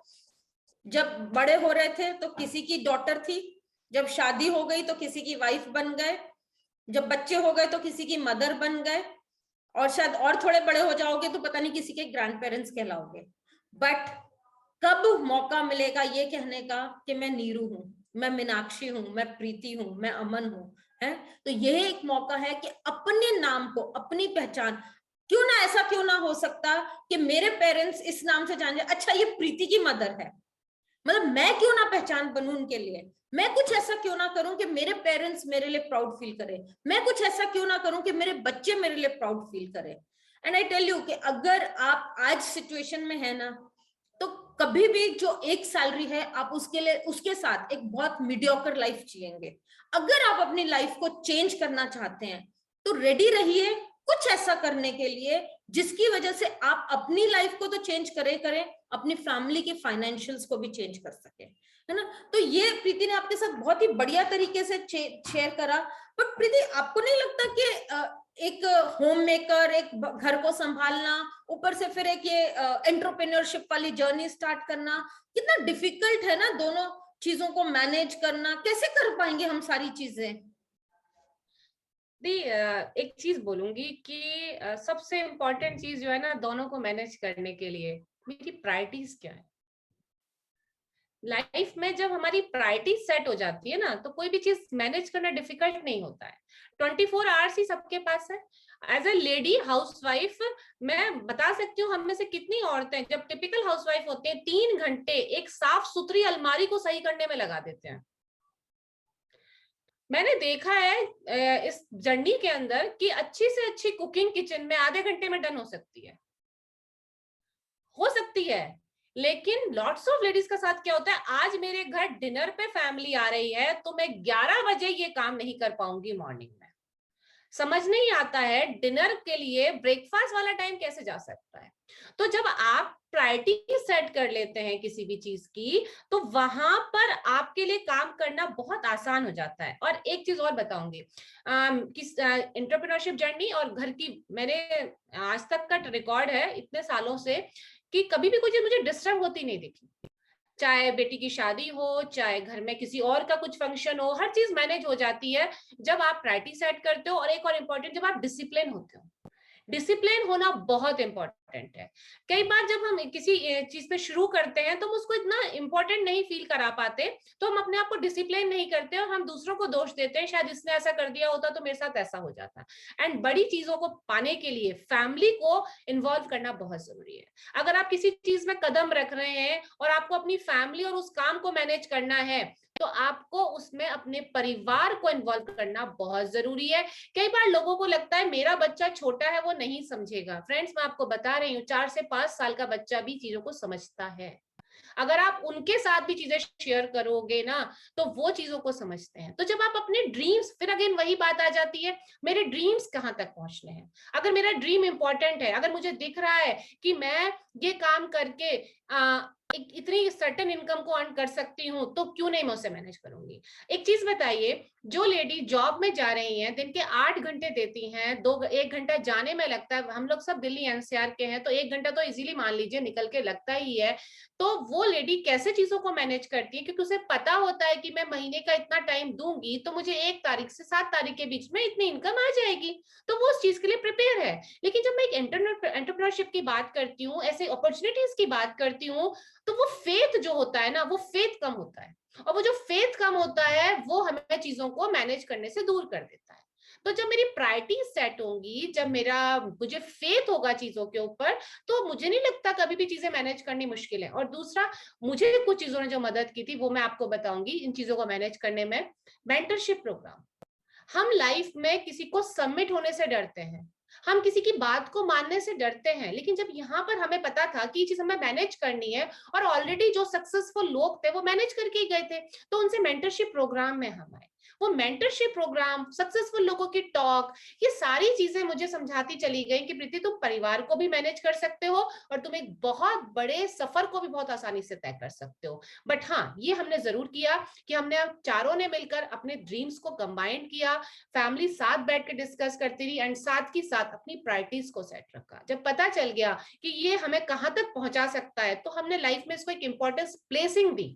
जब बड़े हो रहे थे तो किसी की डॉटर थी, जब शादी हो गई तो किसी की वाइफ बन गए, जब बच्चे हो गए तो किसी की मदर बन गए, और शायद और थोड़े बड़े हो जाओगे तो पता नहीं किसी के ग्रैंड पेरेंट्स कहलाओगे। बट कब मौका मिलेगा ये कहने का कि मैं नीरू हूं, मैं मीनाक्षी हूं, मैं प्रीति हूं, मैं अमन हूं, है? तो यह एक मौका है कि अपने नाम को, अपनी पहचान, क्यों ना ऐसा क्यों ना हो सकता कि मेरे पेरेंट्स इस नाम से जान जाए, अच्छा ये प्रीति की मदर है, मतलब मैं क्यों ना पहचान बनूं उनके लिए, मैं कुछ ऐसा क्यों ना करूं कि मेरे पेरेंट्स मेरे लिए प्राउड फील करें, मैं कुछ ऐसा क्यों ना करूं कि मेरे बच्चे मेरे लिए प्राउड फील करें। एंड आई टेल यू कि अगर आप आज सिचुएशन में है ना, तो कभी भी जो एक सैलरी है आप उसके लिए, उसके साथ एक बहुत मीडियोकर लाइफ जिएंगे। अगर आप अपनी लाइफ को चेंज करना चाहते हैं तो रेडी रहिए कुछ ऐसा करने के लिए जिसकी वजह से आप अपनी लाइफ को तो चेंज करें, अपनी फैमिली के फाइनेंशियल्स को भी चेंज कर सके, है ना। तो ये प्रीति ने आपके साथ बहुत ही बढ़िया तरीके से शेयर करा। बट प्रीति, आपको नहीं लगता कि एक होम मेकर, एक घर को संभालना, ऊपर से फिर एक ये एंटरप्रेन्योरशिप वाली जर्नी स्टार्ट करना कितना डिफिकल्ट है ना, दोनों चीजों को मैनेज करना, कैसे कर पाएंगे हम सारी चीजें? एक चीज बोलूंगी कि सबसे इम्पोर्टेंट चीज जो है ना दोनों को मैनेज करने के लिए, मेरी प्रायोरिटीज क्या है। लाइफ में जब हमारी प्रायोरिटी सेट हो जाती है ना तो कोई भी चीज मैनेज करना डिफिकल्ट नहीं होता है। 24 आवर्स ही सबके पास है। एज ए लेडी हाउसवाइफ मैं बता सकती हूँ हम में से कितनी औरतें जब टिपिकल हाउसवाइफ होते हैं 3 घंटे एक साफ सुथरी अलमारी को सही करने में लगा देते हैं। मैंने देखा है इस जर्नी के अंदर कि अच्छी से अच्छी कुकिंग किचन में आधे घंटे में डन हो सकती है। लेकिन लॉट्स ऑफ लेडीज का साथ क्या होता है, आज मेरे घर डिनर पे फैमिली आ रही है तो मैं 11 बजे ये काम नहीं कर पाऊंगी मॉर्निंग में। समझ नहीं आता है डिनर के लिए ब्रेकफास्ट वाला टाइम कैसे जा सकता है। तो जब आप प्रायोरिटी सेट कर लेते हैं किसी भी चीज की तो वहां पर आपके लिए काम करना बहुत आसान हो जाता है। और एक चीज और बताऊंगी, किस एंटरप्रेन्योरशिप जर्नी और घर की, मैंने आज तक का रिकॉर्ड है इतने सालों से कि कभी भी कोई चीज मुझे डिस्टर्ब होती नहीं दिखी। चाहे बेटी की शादी हो, चाहे घर में किसी और का कुछ फंक्शन हो, हर चीज मैनेज हो जाती है जब आप प्रायोरिटी सेट करते हो। और एक और इम्पोर्टेंट, जब आप डिसिप्लिन होते हो। डिसिप्लिन होना बहुत इंपॉर्टेंट है। कई बार जब हम किसी चीज पे शुरू करते हैं तो हम उसको इतना इंपॉर्टेंट नहीं फील करा पाते, तो हम अपने आप को डिसिप्लिन नहीं करते और हम दूसरों को दोष देते हैं, शायद इसने ऐसा कर दिया होता तो मेरे साथ ऐसा हो जाता। एंड बड़ी चीजों को पाने के लिए फैमिली को इन्वॉल्व करना बहुत जरूरी है। अगर आप किसी चीज में कदम रख रहे हैं और आपको अपनी फैमिली और उस काम को मैनेज करना है तो आपको उसमें अपने परिवार को इन्वॉल्व करना बहुत जरूरी है। कई बार लोगों को लगता है मेरा बच्चा छोटा है वो नहीं समझेगा। फ्रेंड्स, मैं आपको बता रही हूँ 4 से 5 साल का बच्चा भी चीजों को समझता है। अगर आप उनके साथ भी चीजें शेयर करोगे ना तो वो चीजों को समझते हैं। तो जब आप अपने ड्रीम्स, फिर अगेन वही बात आ जाती है, मेरे ड्रीम्स कहाँ तक पहुंचने हैं। अगर मेरा ड्रीम इंपॉर्टेंट है, अगर मुझे दिख रहा है कि मैं ये काम करके इतनी सर्टेन इनकम को अर्न कर सकती हूँ तो क्यों नहीं मैं उसे मैनेज करूंगी। एक चीज बताइए, जो लेडी जॉब में जा रही हैं, दिन के 8 घंटे देती हैं, 1 घंटा जाने में लगता है, हम लोग सब दिल्ली एनसीआर के हैं तो 1 घंटा तो इजीली मान लीजिए निकल के लगता ही है। तो वो लेडी कैसे चीजों को मैनेज करती है, क्योंकि उसे पता होता है कि मैं महीने का इतना टाइम दूंगी तो मुझे 1 तारीख से 7 तारीख के बीच में इतनी इनकम आ जाएगी, तो वो उस चीज के लिए प्रिपेयर है। लेकिन जब मैं एक एंटरप्रेन्योरशिप की बात करती हूँ, ऐसे अपॉर्चुनिटीज की बात करती हूँ, तो वो फेथ जो होता है ना, वो फेथ कम होता है। और वो जो फेथ कम होता है वो हमें चीजों को मैनेज करने से दूर कर देता है। तो जब मेरी प्रायोरिटी सेट होंगी, जब मुझे फेथ होगा चीजों के ऊपर, तो मुझे नहीं लगता कभी भी चीजें मैनेज करनी मुश्किल है। और दूसरा, मुझे कुछ चीजों ने जो मदद की थी वो मैं आपको बताऊंगी इन चीजों को मैनेज करने में। Mentorship programme. हम लाइफ में किसी को सबमिट होने से डरते हैं, हम किसी की बात को मानने से डरते हैं, लेकिन जब यहाँ पर हमें पता था कि ये चीज हमें मैनेज करनी है और ऑलरेडी जो सक्सेसफुल लोग थे वो मैनेज करके ही गए थे, तो उनसे मेंटरशिप प्रोग्राम में हम आए। वो मेंटरशिप प्रोग्राम, सक्सेसफुल लोगों की टॉक, ये सारी चीजें मुझे समझाती चली गई कि प्रीति तुम परिवार को भी मैनेज कर सकते हो और तुम एक बहुत बड़े सफर को भी बहुत आसानी से तय कर सकते हो। बट हाँ, ये हमने जरूर किया कि हमने चारों ने मिलकर अपने ड्रीम्स को कंबाइन किया, फैमिली साथ बैठ के डिस्कस करती रही एंड साथ ही साथ अपनी प्रायोरिटीज को सेट रखा। जब पता चल गया कि ये हमें कहां तक पहुंचा सकता है तो हमने लाइफ में इसको एक इंपॉर्टेंस प्लेसिंग दी।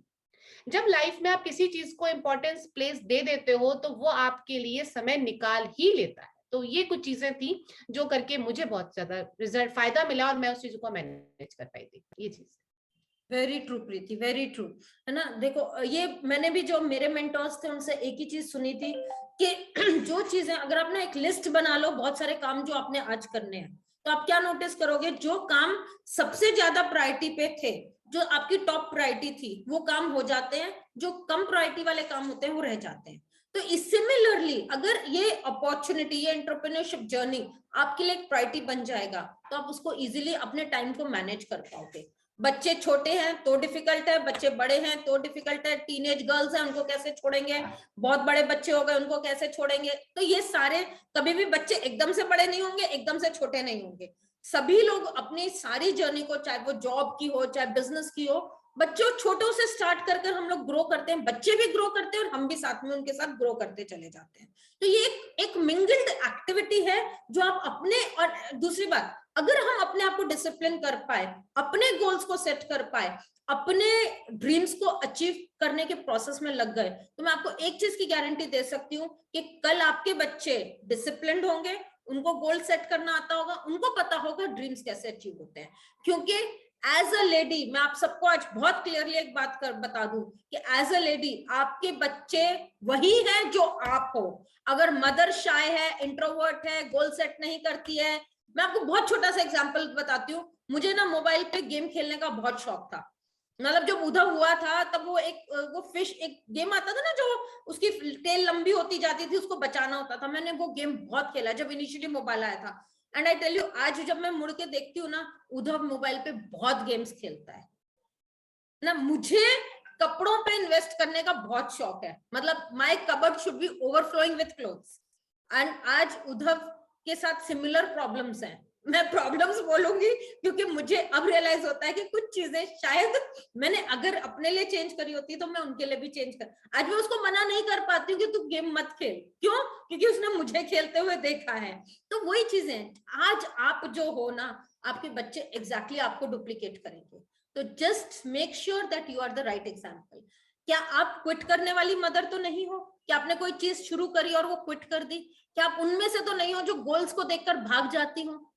जब लाइफ में आप किसी चीज को इंपॉर्टेंस प्लेस दे देते हो तो वो आपके लिए समय निकाल ही लेता है। तो ये कुछ चीजें थी जो करके मुझे बहुत ज्यादा रिजल्ट फायदा मिला और मैं उस चीज को मैनेज कर पाई थी। ये चीज वेरी ट्रू प्रीति, वेरी ट्रू, है ना। देखो, ये मैंने भी जो मेरे मेंटर्स थे उनसे एक ही चीज सुनी थी कि जो चीजें अगर आप ना एक लिस्ट बना लो बहुत सारे काम जो आपने आज करने हैं, तो आप क्या नोटिस करोगे, जो काम सबसे ज्यादा प्रायोरिटी पे थे, जो आपकी टॉप प्रायोरिटी थी, वो काम हो जाते हैं, जो कम प्रायोरिटी वाले काम होते हैं वो रह जाते हैं। तो सिमिलरली अगर ये अपॉर्चुनिटी, ये एंटरप्रेन्योरशिप जर्नी आपके लिए एक प्रायोरिटी बन जाएगा तो आप उसको इजीली अपने टाइम को मैनेज कर पाओगे। बच्चे छोटे हैं तो डिफिकल्ट है, बच्चे बड़े हैं तो डिफिकल्ट है, टीनेज गर्ल्स हैं उनको कैसे छोड़ेंगे, बहुत बड़े बच्चे हो गए उनको कैसे छोड़ेंगे। तो ये सारे, कभी भी बच्चे एकदम से बड़े नहीं होंगे, एकदम से छोटे नहीं होंगे। सभी लोग अपनी सारी जर्नी को, चाहे वो जॉब की हो चाहे बिजनेस की हो, बच्चों छोटों से स्टार्ट कर हम लोग ग्रो करते हैं, बच्चे भी ग्रो करते हैं और हम भी साथ में उनके साथ ग्रो करते चले जाते हैं। तो ये एक मिंगल्ड एक्टिविटी है जो आप अपने, और दूसरी बात, अगर हम अपने आप को डिसिप्लिन कर पाए, अपने गोल्स को सेट कर पाए, अपने ड्रीम्स को अचीव करने के प्रोसेस में लग गए, तो मैं आपको एक चीज की गारंटी दे सकती हूँ कि कल आपके बच्चे डिसिप्लिन्ड होंगे, उनको गोल सेट करना आता होगा, उनको पता होगा ड्रीम्स कैसे अचीव होते हैं। क्योंकि एज अ लेडी, मैं आप सबको आज बहुत क्लियरली एक बात बता दूं कि एज अ लेडी आपके बच्चे वही है जो आप हो। अगर मदर शाय है, इंट्रोवर्ट है, गोल सेट नहीं करती है, मैं आपको बहुत छोटा सा एग्जांपल बताती हूँ। मुझे ना मोबाइल पे गेम खेलने का बहुत शौक था। मतलब जब उधर हुआ था तब वो फिश, एक गेम आता था ना जो उसकी टेल लंबी होती जाती थी, उसको बचाना होता था। मैंने वो गेम बहुत खेला जब इनिशियली मोबाइल आया था। एंड आई टेल यू, आज जब मैं मुड़ के देखती हूँ ना, उधर मोबाइल पे बहुत गेम्स खेलता है ना। मुझे कपड़ों पे इन्वेस्ट करने का बहुत शौक है, मतलब my cupboard should be overflowing with clothes. And आज उद्धव के साथ सिमिलर प्रॉब्लम्स हैं। मैं प्रॉब्लम्स बोलूंगी क्योंकि मुझे अब रियलाइज होता है कि कुछ चीजें शायद मैंने अगर अपने लिए चेंज करी होती तो मैं उनके लिए भी चेंज कर, आज मैं उसको मना नहीं कर पाती हूँ कि तू गेम मत खेल। क्यों? क्योंकि उसने मुझे खेलते हुए देखा है। तो वही चीजें आज आप जो हो ना, आपके बच्चे एग्जैक्टली आपको डुप्लीकेट करेंगे। तो just make sure that you are the right example. क्या आप क्विट करने वाली मदर तो नहीं हो? क्या आपने कोई चीज शुरू करी और वो क्विट कर दी? क्या आप उनमें से तो नहीं हो जो गोल्स को देखकर भाग जाती हो,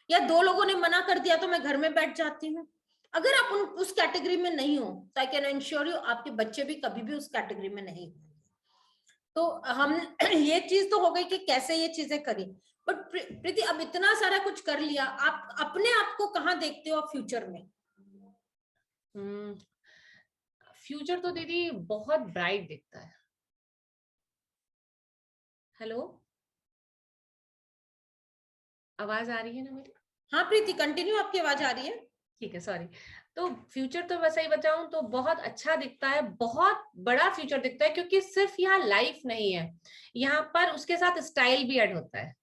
या दो लोगों ने मना कर दिया तो मैं घर में बैठ जाती हूँ? अगर आप उस कैटेगरी में नहीं हो तो आई कैन एंश्योर यू आपके बच्चे भी कभी भी उस कैटेगरी में नहीं होंगे। तो हम ये चीज तो हो गई कि कैसे ये चीजें करी। बट प्रीति, अब इतना सारा कुछ कर लिया, आप अपने आप को कहाँ देखते हो फ्यूचर में? फ्यूचर तो दीदी बहुत ब्राइट दिखता है। हेलो, आवाज आ रही है ना मेरी? हाँ प्रीति, कंटिन्यू, आपकी आवाज आ रही है। ठीक है, सॉरी। तो फ्यूचर तो वैसे ही बताऊं तो बहुत अच्छा दिखता है, बहुत बड़ा फ्यूचर दिखता है, क्योंकि सिर्फ यहाँ लाइफ नहीं है, यहाँ पर उसके साथ स्टाइल भी ऐड होता है।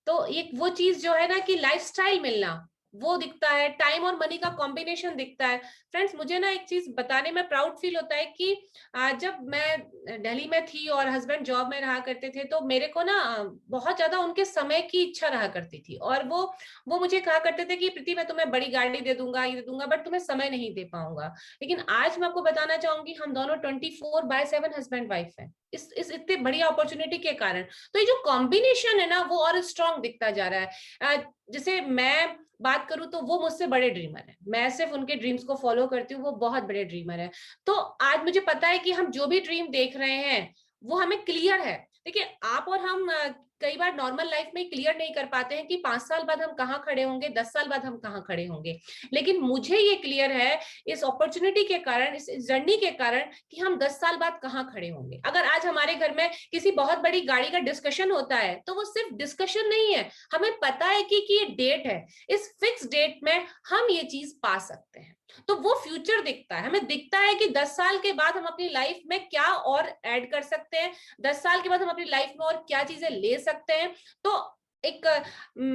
तो एक वो चीज जो है ना कि लाइफस्टाइल मिलना, वो दिखता है, टाइम और मनी का कॉम्बिनेशन दिखता है। फ्रेंड्स, मुझे ना एक चीज बताने में प्राउड फील होता है कि जब मैं दिल्ली में थी और हस्बैंड जॉब में रहा करते थे, तो मेरे को ना बहुत ज्यादा उनके समय की इच्छा रहा करती थी, और वो मुझे कहा करते थे कि प्रीति मैं तुम्हें बड़ी गाड़ी दे दूंगा, ये दे दूंगा, बट तुम्हें समय नहीं दे पाऊंगा। लेकिन आज मैं आपको बताना चाहूंगी, हम दोनों 24/7 हस्बैंड वाइफ है, इस इतने बड़ी अपॉर्चुनिटी के कारण। तो ये जो कॉम्बिनेशन है ना, वो और स्ट्रॉन्ग दिखता जा रहा है। जैसे मैं बात करूं तो वो मुझसे बड़े ड्रीमर है, मैं सिर्फ उनके ड्रीम्स को फॉलो करती हूँ, वो बहुत बड़े ड्रीमर है। तो आज मुझे पता है कि हम जो भी ड्रीम देख रहे हैं वो हमें क्लियर है। देखिए, आप और हम कई बार नॉर्मल लाइफ में क्लियर नहीं कर पाते हैं कि 5 साल बाद हम कहाँ खड़े होंगे, 10 साल बाद हम कहाँ खड़े होंगे। लेकिन मुझे ये क्लियर है इस अपॉर्चुनिटी के कारण, इस जर्नी के कारण, कि हम 10 साल बाद कहाँ खड़े होंगे। अगर आज हमारे घर में किसी बहुत बड़ी गाड़ी का डिस्कशन होता है तो वो सिर्फ डिस्कशन नहीं है, हमें पता है कि ये डेट है, इस फिक्स डेट में हम ये चीज पा सकते हैं। तो वो फ्यूचर दिखता है, हमें दिखता है कि 10 साल के बाद हम अपनी लाइफ में क्या और ऐड कर सकते हैं, 10 साल के बाद हम अपनी लाइफ में और क्या चीजें ले सकते हैं। तो एक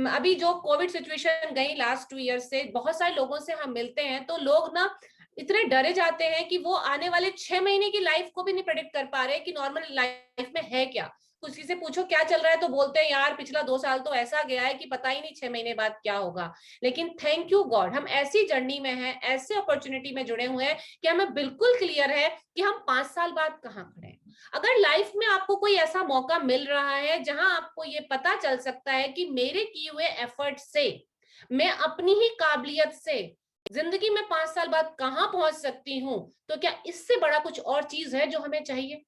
अभी जो कोविड सिचुएशन गई लास्ट 2 ईयर से, बहुत सारे लोगों से हम मिलते हैं तो लोग ना इतने डरे जाते हैं कि वो आने वाले 6 महीने की लाइफ को भी नहीं प्रेडिक्ट कर पा रहे कि नॉर्मल लाइफ में है क्या। किसी से पूछो क्या चल रहा है तो बोलते हैं यार पिछला 2 साल तो ऐसा गया है कि पता ही नहीं 6 महीने बाद क्या होगा। लेकिन थैंक यू गॉड हम ऐसी जर्नी में हैं, ऐसे अपॉर्चुनिटी में जुड़े हुए हैं कि हमें बिल्कुल क्लियर है कि हम 5 साल बाद कहाँ खड़े हैं। अगर लाइफ में आपको कोई ऐसा मौका मिल रहा है जहां आपको ये पता चल सकता है कि मेरे किए हुए एफर्ट से, मैं अपनी ही काबिलियत से जिंदगी में 5 साल बाद कहां पहुंच सकती हूं, तो क्या इससे बड़ा कुछ और चीज है जो हमें चाहिए?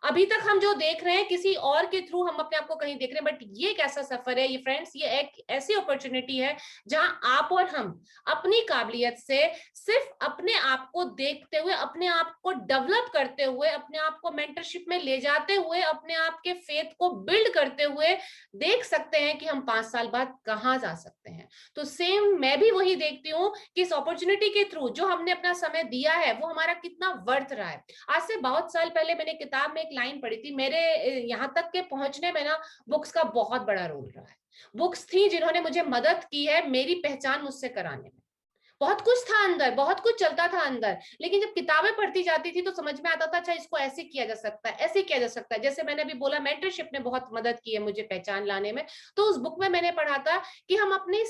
अभी तक हम जो देख रहे हैं किसी और के थ्रू हम अपने आप को कहीं देख रहे हैं, बट ये एक ऐसा सफर है ये फ्रेंड्स, ये एक ऐसी अपॉर्चुनिटी है जहां आप और हम अपनी काबिलियत से सिर्फ अपने आप को देखते हुए, अपने आप को डेवलप करते हुए, अपने आप को मेंटरशिप में ले जाते हुए, अपने आप के फेथ को बिल्ड करते हुए देख सकते हैं कि हम 5 साल बाद कहां जा सकते हैं। तो सेम मैं भी वही देखती हूँ कि इस अपॉर्चुनिटी के थ्रू जो हमने अपना समय दिया है वो हमारा कितना वर्थ रहा है। आज से बहुत साल पहले मैंने किताब में एक लाइन पढ़ी थी, मेरे यहाँ तक के पहुंचने में ना बुक्स का बहुत बड़ा रोल रहा है। बुक्स थी जिन्होंने मुझे मदद की है मेरी पहचान मुझसे कराने में। बहुत कुछ था अंदर, बहुत कुछ चलता था अंदर, लेकिन जब किताबें पढ़ती जाती थी तो समझ में आता था अच्छा इसको ऐसे किया जा सकता है, ऐसे किया जा सकता है। जैसे मैंने अभी बोला मेंटरशिप ने बहुत मदद की है मुझे पहचान लाने में, तो उस बुक में मैंने पढ़ा था कि हम अपनी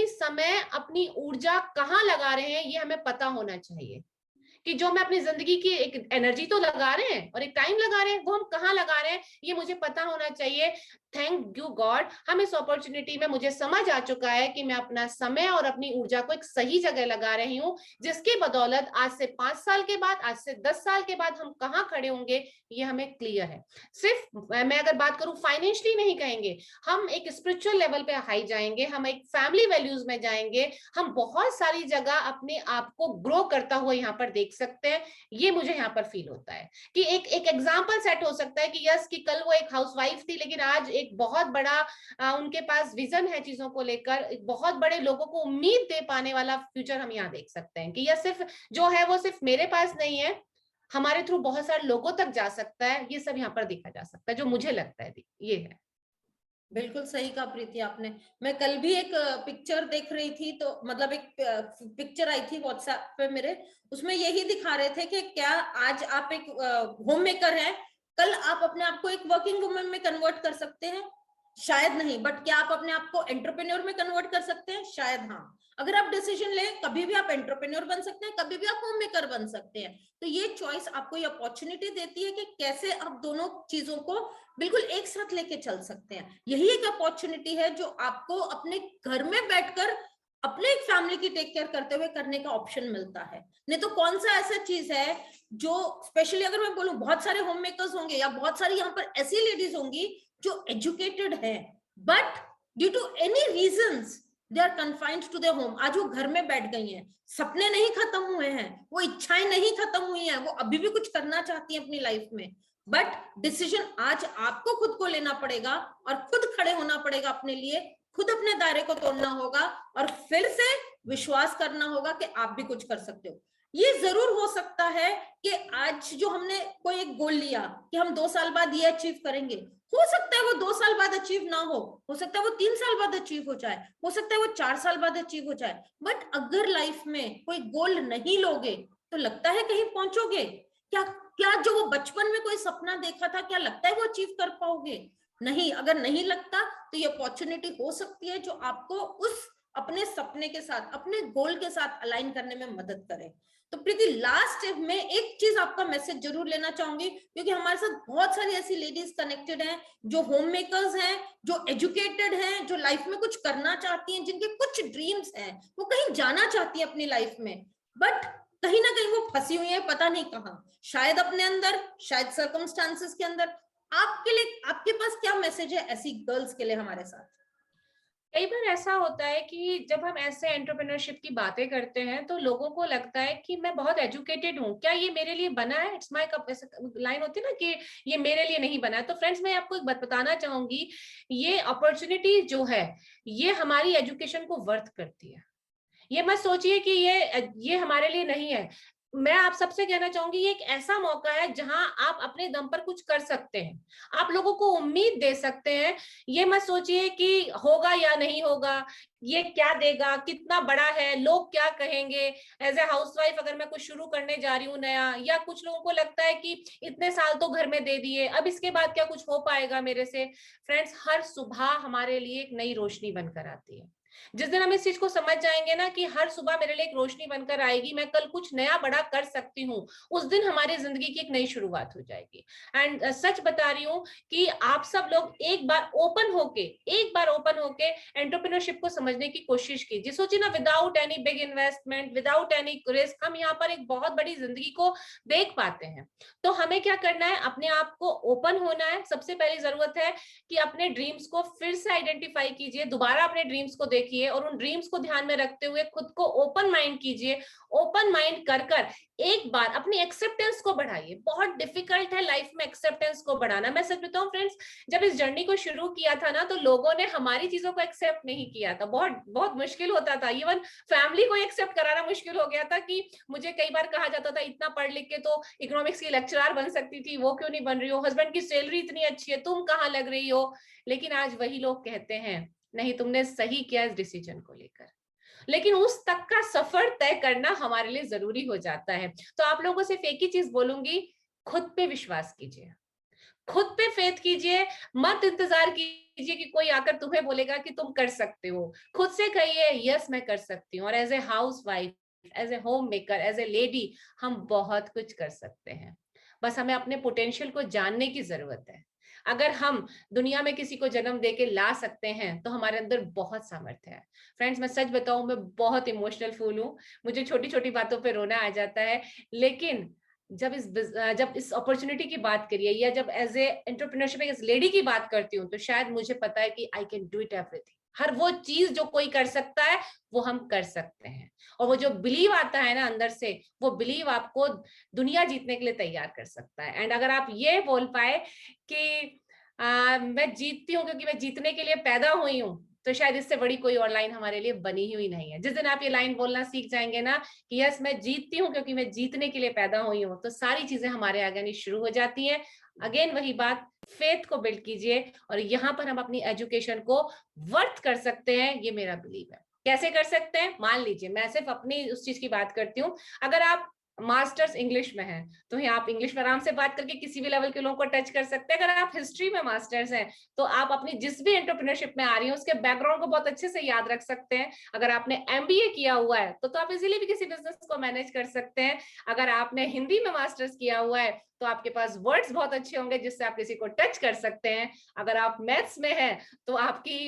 समय अपनी ऊर्जा कहाँ लगा रहे हैं ये हमें पता होना चाहिए। कि जो मैं अपनी जिंदगी की एक एनर्जी तो लगा रहे हैं और एक टाइम लगा रहे हैं, वो हम कहाँ लगा रहे हैं ये मुझे पता होना चाहिए। थैंक यू गॉड हम इस अपॉर्चुनिटी में, मुझे समझ आ चुका है कि मैं अपना समय और अपनी ऊर्जा को एक सही जगह लगा रही हूँ, जिसकी बदौलत आज से 5 साल के बाद, आज से 10 साल के बाद हम कहाँ खड़े होंगे ये हमें क्लियर है। सिर्फ मैं अगर बात करूं फाइनेंशियली नहीं कहेंगे, हम एक स्पिरिचुअल लेवल पे हाई जाएंगे, हम एक फैमिली वैल्यूज में जाएंगे, हम बहुत सारी जगह अपने आप को ग्रो करता हुआ यहाँ पर देख सकते हैं। ये मुझे यहाँ पर फील होता है कि एक एग्जाम्पल सेट हो सकता है कि यस कि कल वो एक हाउसवाइफ थी लेकिन आज एक बहुत बड़ा उनके पास विजन है चीजों को लेकर, एक बहुत बड़े लोगों को उम्मीद दे पाने वाला फ्यूचर हम यहाँ देख सकते हैं कि यह सिर्फ जो है वो सिर्फ मेरे पास नहीं है, हमारे थ्रू बहुत सारे लोगों तक जा सकता है। ये सब यहाँ पर देखा जा सकता है जो मुझे लगता है ये है। बिल्कुल सही कहा प्रीति आपने। मैं कल भी एक पिक्चर देख रही थी, तो मतलब एक पिक्चर आई थी व्हाट्सएप पे मेरे, उसमें यही दिखा रहे थे कि क्या आज आप एक होम मेकर हैं, कल आप अपने आप को एक वर्किंग वुमन में कन्वर्ट कर सकते हैं, शायद नहीं, बट क्या आप अपने आप को एंटरप्रेन्योर में कन्वर्ट कर सकते हैं, शायद हाँ। अगर आप डिसीजन ले कभी भी आप एंटरप्रेन्योर बन सकते हैं, कभी भी आप होम मेकर बन सकते हैं। तो ये चॉइस आपको ये अपॉर्चुनिटी देती है कि कैसे आप दोनों चीजों को बिल्कुल एक साथ लेके चल सकते हैं। यही एक अपॉर्चुनिटी है जो आपको अपने घर में बैठकर अपने एक फैमिली की टेक केयर करते हुए करने का ऑप्शन मिलता है। नहीं तो कौन सा ऐसा चीज है जो, स्पेशली अगर मैं बोलूं, बहुत सारे होम मेकर्स होंगे या बहुत सारी यहाँ पर ऐसी लेडीज होंगी जो एजुकेटेड है, but due to any reasons they are confined to their home. आज वो घर में बैठ गई हैं, सपने नहीं खत्म हुए हैं, वो इच्छाएं नहीं खत्म हुई हैं, वो अभी भी कुछ करना चाहती हैं अपनी लाइफ में, बट डिसीजन आज आपको खुद को लेना पड़ेगा और खुद खड़े होना पड़ेगा अपने लिए, खुद अपने दायरे को तोड़ना होगा और फिर से विश्वास करना होगा कि आप भी कुछ कर सकते हो। ये जरूर हो सकता है कि आज जो हमने कोई एक गोल लिया कि हम 2 साल बाद ये अचीव करेंगे, हो सकता है वो 2 साल बाद अचीव ना हो सकता है वो 3 साल बाद अचीव हो जाए, हो सकता है वो 4 साल बाद अचीव हो जाए, बट अगर लाइफ में कोई गोल नहीं लोगे तो लगता है कहीं पहुंचोगे क्या? क्या जो वो बचपन में कोई सपना देखा था, क्या लगता है वो अचीव कर पाओगे? नहीं। अगर नहीं लगता तो ये अपॉर्चुनिटी हो सकती है जो आपको उस अपने सपने के साथ, अपने गोल के साथ अलाइन करने में मदद करे। तो प्रीति, लास्ट में एक चीज आपका मैसेज जरूर लेना चाहूंगी, क्योंकि हमारे साथ बहुत सारी ऐसी लेडीज कनेक्टेड हैं जो होम मेकर्स हैं, जो एजुकेटेड हैं, जो लाइफ में कुछ करना चाहती हैं, जिनके कुछ ड्रीम्स हैं, वो कहीं जाना चाहती है अपनी लाइफ में, बट कहीं ना कहीं वो फंसी हुई है, पता नहीं कहाँ, शायद अपने अंदर, शायद सर्कमस्टांसेस के अंदर। आपके लिए, आपके पास क्या मैसेज है ऐसी गर्ल्स के लिए हमारे साथ? कई बार ऐसा होता है कि जब हम ऐसे एंटरप्रेन्योरशिप की बातें करते हैं तो लोगों को लगता है कि मैं बहुत एजुकेटेड हूँ, क्या ये मेरे लिए बना है, इट्स माय कप, ऐसा लाइन होती है ना कि ये मेरे लिए नहीं बना है। तो फ्रेंड्स मैं आपको एक बात बताना चाहूंगी, ये अपॉर्चुनिटी जो है ये हमारी एजुकेशन को वर्थ करती है। ये मत सोचिए कि ये हमारे लिए नहीं है। मैं आप सबसे कहना चाहूंगी ये एक ऐसा मौका है जहां आप अपने दम पर कुछ कर सकते हैं, आप लोगों को उम्मीद दे सकते हैं। ये मत सोचिए कि होगा या नहीं होगा, ये क्या देगा, कितना बड़ा है, लोग क्या कहेंगे। एज ए हाउसवाइफ अगर मैं कुछ शुरू करने जा रही हूँ नया, या कुछ लोगों को लगता है कि इतने साल तो घर में दे दिए, अब इसके बाद क्या कुछ हो पाएगा मेरे से। फ्रेंड्स, हर सुबह हमारे लिए एक नई रोशनी बनकर आती है। जिस दिन हम इस चीज को समझ जाएंगे ना कि हर सुबह मेरे लिए एक रोशनी बनकर आएगी, मैं कल कुछ नया बड़ा कर सकती हूँ, उस दिन हमारी जिंदगी की एक नई शुरुआत हो जाएगी। एंड सच बता रही हूँ कि आप सब लोग एक बार ओपन होके एंटरप्रेन्योरशिप को समझने की कोशिश कीजिए। सोचिए ना, without any big investment, without any risk, हम यहाँ पर एक बहुत बड़ी जिंदगी को देख पाते हैं। तो हमें क्या करना है, अपने आप को ओपन होना है। सबसे पहली जरूरत है कि अपने ड्रीम्स को फिर से आइडेंटिफाई कीजिए, दोबारा अपने ड्रीम्स को देखिए और उन ड्रीम्स को ध्यान में रखते हुए खुद को ओपन माइंड कीजिए। ओपन माइंड कर एक बार अपनी एक्सेप्टेंस को बढ़ाइए। बहुत डिफिकल्ट है लाइफ में एक्सेप्टेंस को बढ़ाना। मैं सच बताऊं फ्रेंड्स, जब इस जर्नी को शुरू किया था ना, तो लोगों ने हमारी चीजों को एक्सेप्ट नहीं किया था। बहुत बहुत मुश्किल होता था, इवन फैमिली को एक्सेप्ट कराना मुश्किल हो गया था कि मुझे कई बार कहा जाता था इतना पढ़ लिख के तो इकोनॉमिक्स की लेक्चरर बन सकती थी, वो क्यों नहीं बन रही हो, हस्बैंड की सैलरी इतनी अच्छी है, तुम कहाँ लग रही हो। लेकिन आज वही लोग कहते हैं नहीं, तुमने सही किया इस डिसीजन को लेकर। लेकिन उस तक का सफर तय करना हमारे लिए जरूरी हो जाता है। तो आप लोगों से एक ही चीज बोलूंगी, खुद पे विश्वास कीजिए, खुद पे फेथ कीजिए। मत इंतजार कीजिए कि कोई आकर तुम्हें बोलेगा कि तुम कर सकते हो। खुद से कहिए यस मैं कर सकती हूँ। और as a house wife, as a home maker, as a lady, हम बहुत कुछ कर सकते हैं। बस हमें अपने पोटेंशियल को जानने की जरूरत है। अगर हम दुनिया में किसी को जन्म दे के ला सकते हैं तो हमारे अंदर बहुत सामर्थ्य है। फ्रेंड्स, मैं सच बताऊं, मैं बहुत इमोशनल फूल हूं, मुझे छोटी छोटी बातों पे रोना आ जाता है। लेकिन जब इस अपॉर्चुनिटी की बात करिए, या जब as a entrepreneurship as lady की बात करती हूँ, तो शायद मुझे पता है कि I can do it everything. हर वो चीज जो कोई कर सकता है वो हम कर सकते हैं। और वो जो बिलीव आता है ना अंदर से, वो बिलीव आपको दुनिया जीतने के लिए तैयार कर सकता है। एंड अगर आप ये बोल पाए कि मैं जीतती हूँ क्योंकि मैं जीतने के लिए पैदा हुई हूँ, तो शायद इससे बड़ी कोई और लाइन हमारे लिए बनी हुई नहीं है। जिस दिन आप ये लाइन बोलना सीख जाएंगे ना कि यस मैं जीतती हूँ क्योंकि मैं जीतने के लिए पैदा हुई हूँ, तो सारी चीजें हमारे आगे आनी शुरू हो जाती हैं। अगेन वही बात, फेथ को बिल्ड कीजिए और यहाँ पर हम अपनी एजुकेशन को वर्थ कर सकते हैं, ये मेरा बिलीव है। कैसे कर सकते हैं, मान लीजिए मैं सिर्फ अपनी उस चीज की बात करती हूँ। अगर आप मास्टर्स इंग्लिश में है तो यहाँ आप इंग्लिश में आराम से बात करके किसी भी लेवल के लोगों को टच कर सकते हैं। अगर आप हिस्ट्री में मास्टर्स हैं तो आप अपनी जिस भी एंटरप्रेन्योरशिप में आ रही है उसके बैकग्राउंड को बहुत अच्छे से याद रख सकते हैं। अगर आपने एमबीए किया हुआ है तो आप इजीली भी किसी बिजनेस को मैनेज कर सकते हैं। अगर आपने हिंदी में मास्टर्स किया हुआ है तो आपके पास वर्ड्स बहुत अच्छे होंगे जिससे आप किसी को टच कर सकते हैं। अगर आप मैथ्स में हैं तो आपकी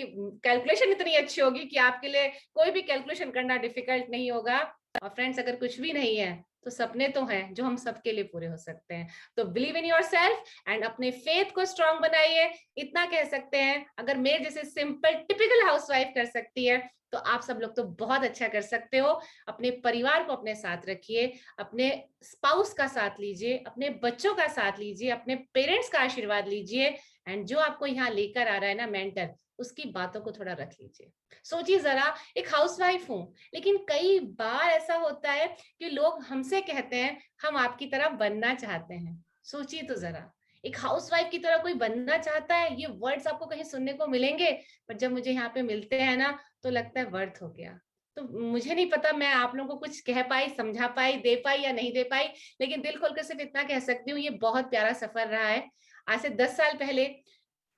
कैलकुलेशन इतनी अच्छी होगी कि आपके लिए कोई भी कैलकुलेशन करना डिफिकल्ट नहीं होगा। और फ्रेंड्स, अगर कुछ भी नहीं है तो सपने तो हैं जो हम सबके लिए पूरे हो सकते हैं। तो बिलीव इन योरसेल्फ एंड अपने फेथ को स्ट्रांग बनाइए। इतना कह सकते हैं, अगर मेरे जैसे सिंपल टिपिकल हाउसवाइफ कर सकती है तो आप सब लोग तो बहुत अच्छा कर सकते हो। अपने परिवार को अपने साथ रखिए, अपने स्पाउस का साथ लीजिए, अपने बच्चों का साथ लीजिए, अपने पेरेंट्स का आशीर्वाद लीजिए। एंड जो आपको यहाँ लेकर आ रहा है ना मेंटर, उसकी बातों को थोड़ा रख लीजिए। सोचिए जरा, एक हाउसवाइफ हूं, लेकिन कई बार ऐसा होता है कि लोग हमसे कहते हैं हम आपकी तरह बनना चाहते हैं। सोचिए तो जरा, एक हाउसवाइफ की तरह कोई बनना चाहता है? ये वर्ड्स आपको कहीं सुनने को मिलेंगे, पर जब मुझे यहाँ पे मिलते हैं ना तो लगता है वर्थ हो गया। तो मुझे नहीं पता मैं आप लोगों को कुछ कह पाई, समझा पाई, दे पाई या नहीं दे पाई, लेकिन दिल खोलकर सिर्फ इतना कह सकती हूँ, ये बहुत प्यारा सफर रहा है। आज से 10 साल पहले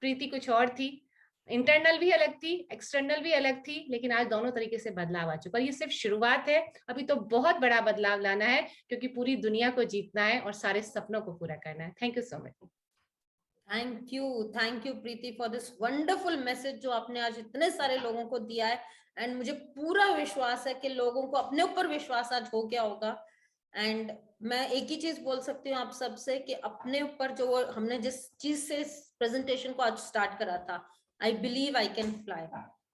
प्रीति कुछ और थी, इंटरनल भी अलग थी, एक्सटर्नल भी अलग थी, लेकिन आज दोनों तरीके से बदलाव आ चुका है। ये सिर्फ शुरुआत है, अभी तो बहुत बड़ा बदलाव लाना है क्योंकि पूरी दुनिया को जीतना है और सारे सपनों को पूरा करना है। Thank you so much. Thank you Preeti for this wonderful message जो आपने आज इतने सारे लोगों को दिया है। एंड मुझे पूरा विश्वास है कि लोगों को अपने ऊपर विश्वास आज हो गया होगा। एंड मैं एक ही चीज बोल सकती हूँ आप सबसे कि अपने ऊपर जो हमने जिस चीज से प्रेजेंटेशन को आज स्टार्ट करा था, I believe I can fly,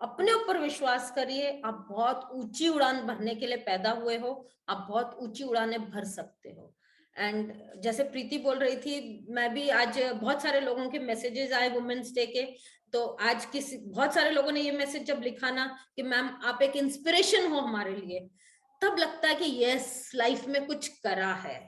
अपने ऊपर विश्वास करिए। आप बहुत ऊंची उड़ान भरने के लिए पैदा हुए हो, आप बहुत ऊंची उड़ानें भर सकते हो। एंड जैसे प्रीति बोल रही थी, मैं भी आज बहुत सारे लोगों के मैसेजेस आए वुमेन्स डे के तो आज किसी बहुत सारे लोगों ने ये मैसेज जब लिखा ना कि मैम आप एक इंस्पिरेशन हो हमारे लिए, तब लगता है कि यस लाइफ में कुछ करा है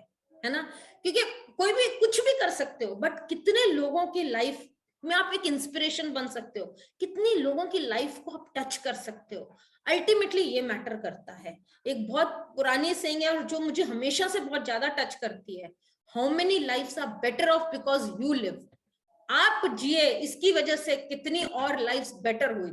ना। क्योंकि कोई भी कुछ भी कर सकते हो, बट कितने लोगों की लाइफ में आप एक इंस्पिरेशन बन सकते हो, कितनी लोगों की लाइफ को आप टच कर सकते हो, अल्टीमेटली ये मैटर करता है। एक बहुत पुरानी सेइंग है और जो मुझे हमेशा से बहुत ज्यादा टच करती है, how many lifes are better off because you live. आप जिए, इसकी वजह से कितनी और लाइफ्स बेटर हुई।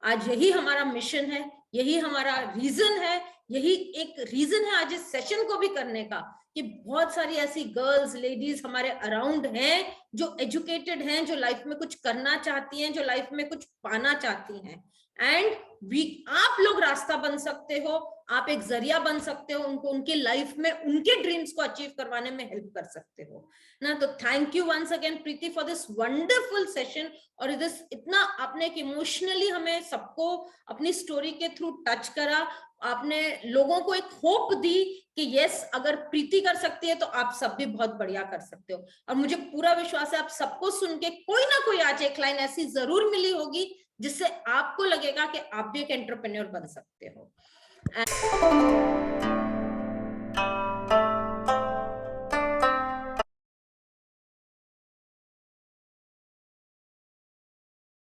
आज यही हमारा मिशन है, यही हमारा रीजन है, यही एक रीजन है आज इस सेशन को भी करने का, कि बहुत सारी ऐसी गर्ल्स लेडीज हमारे अराउंड हैं जो एजुकेटेड हैं, जो लाइफ में कुछ करना चाहती हैं, जो लाइफ में कुछ पाना चाहती हैं। एंड आप लोग रास्ता बन सकते हो, आप एक जरिया बन सकते हो, उनको उनकी लाइफ में उनके ड्रीम्स को अचीव करवाने में हेल्प कर सकते हो ना। तो thank you once again Preeti for this wonderful session. और दिस इतना आपने एक इमोशनली हमें सबको अपनी स्टोरी के थ्रू टच करा, आपने लोगों को एक होप दी कि यस अगर प्रीति कर सकती है तो आप सब भी बहुत बढ़िया कर सकते हो। और मुझे पूरा विश्वास है आप सबको सुन के कोई ना कोई आज एक लाइन ऐसी जरूर मिली होगी जिससे आपको लगेगा कि आप भी एक एंटरप्रेन्योर बन सकते हो।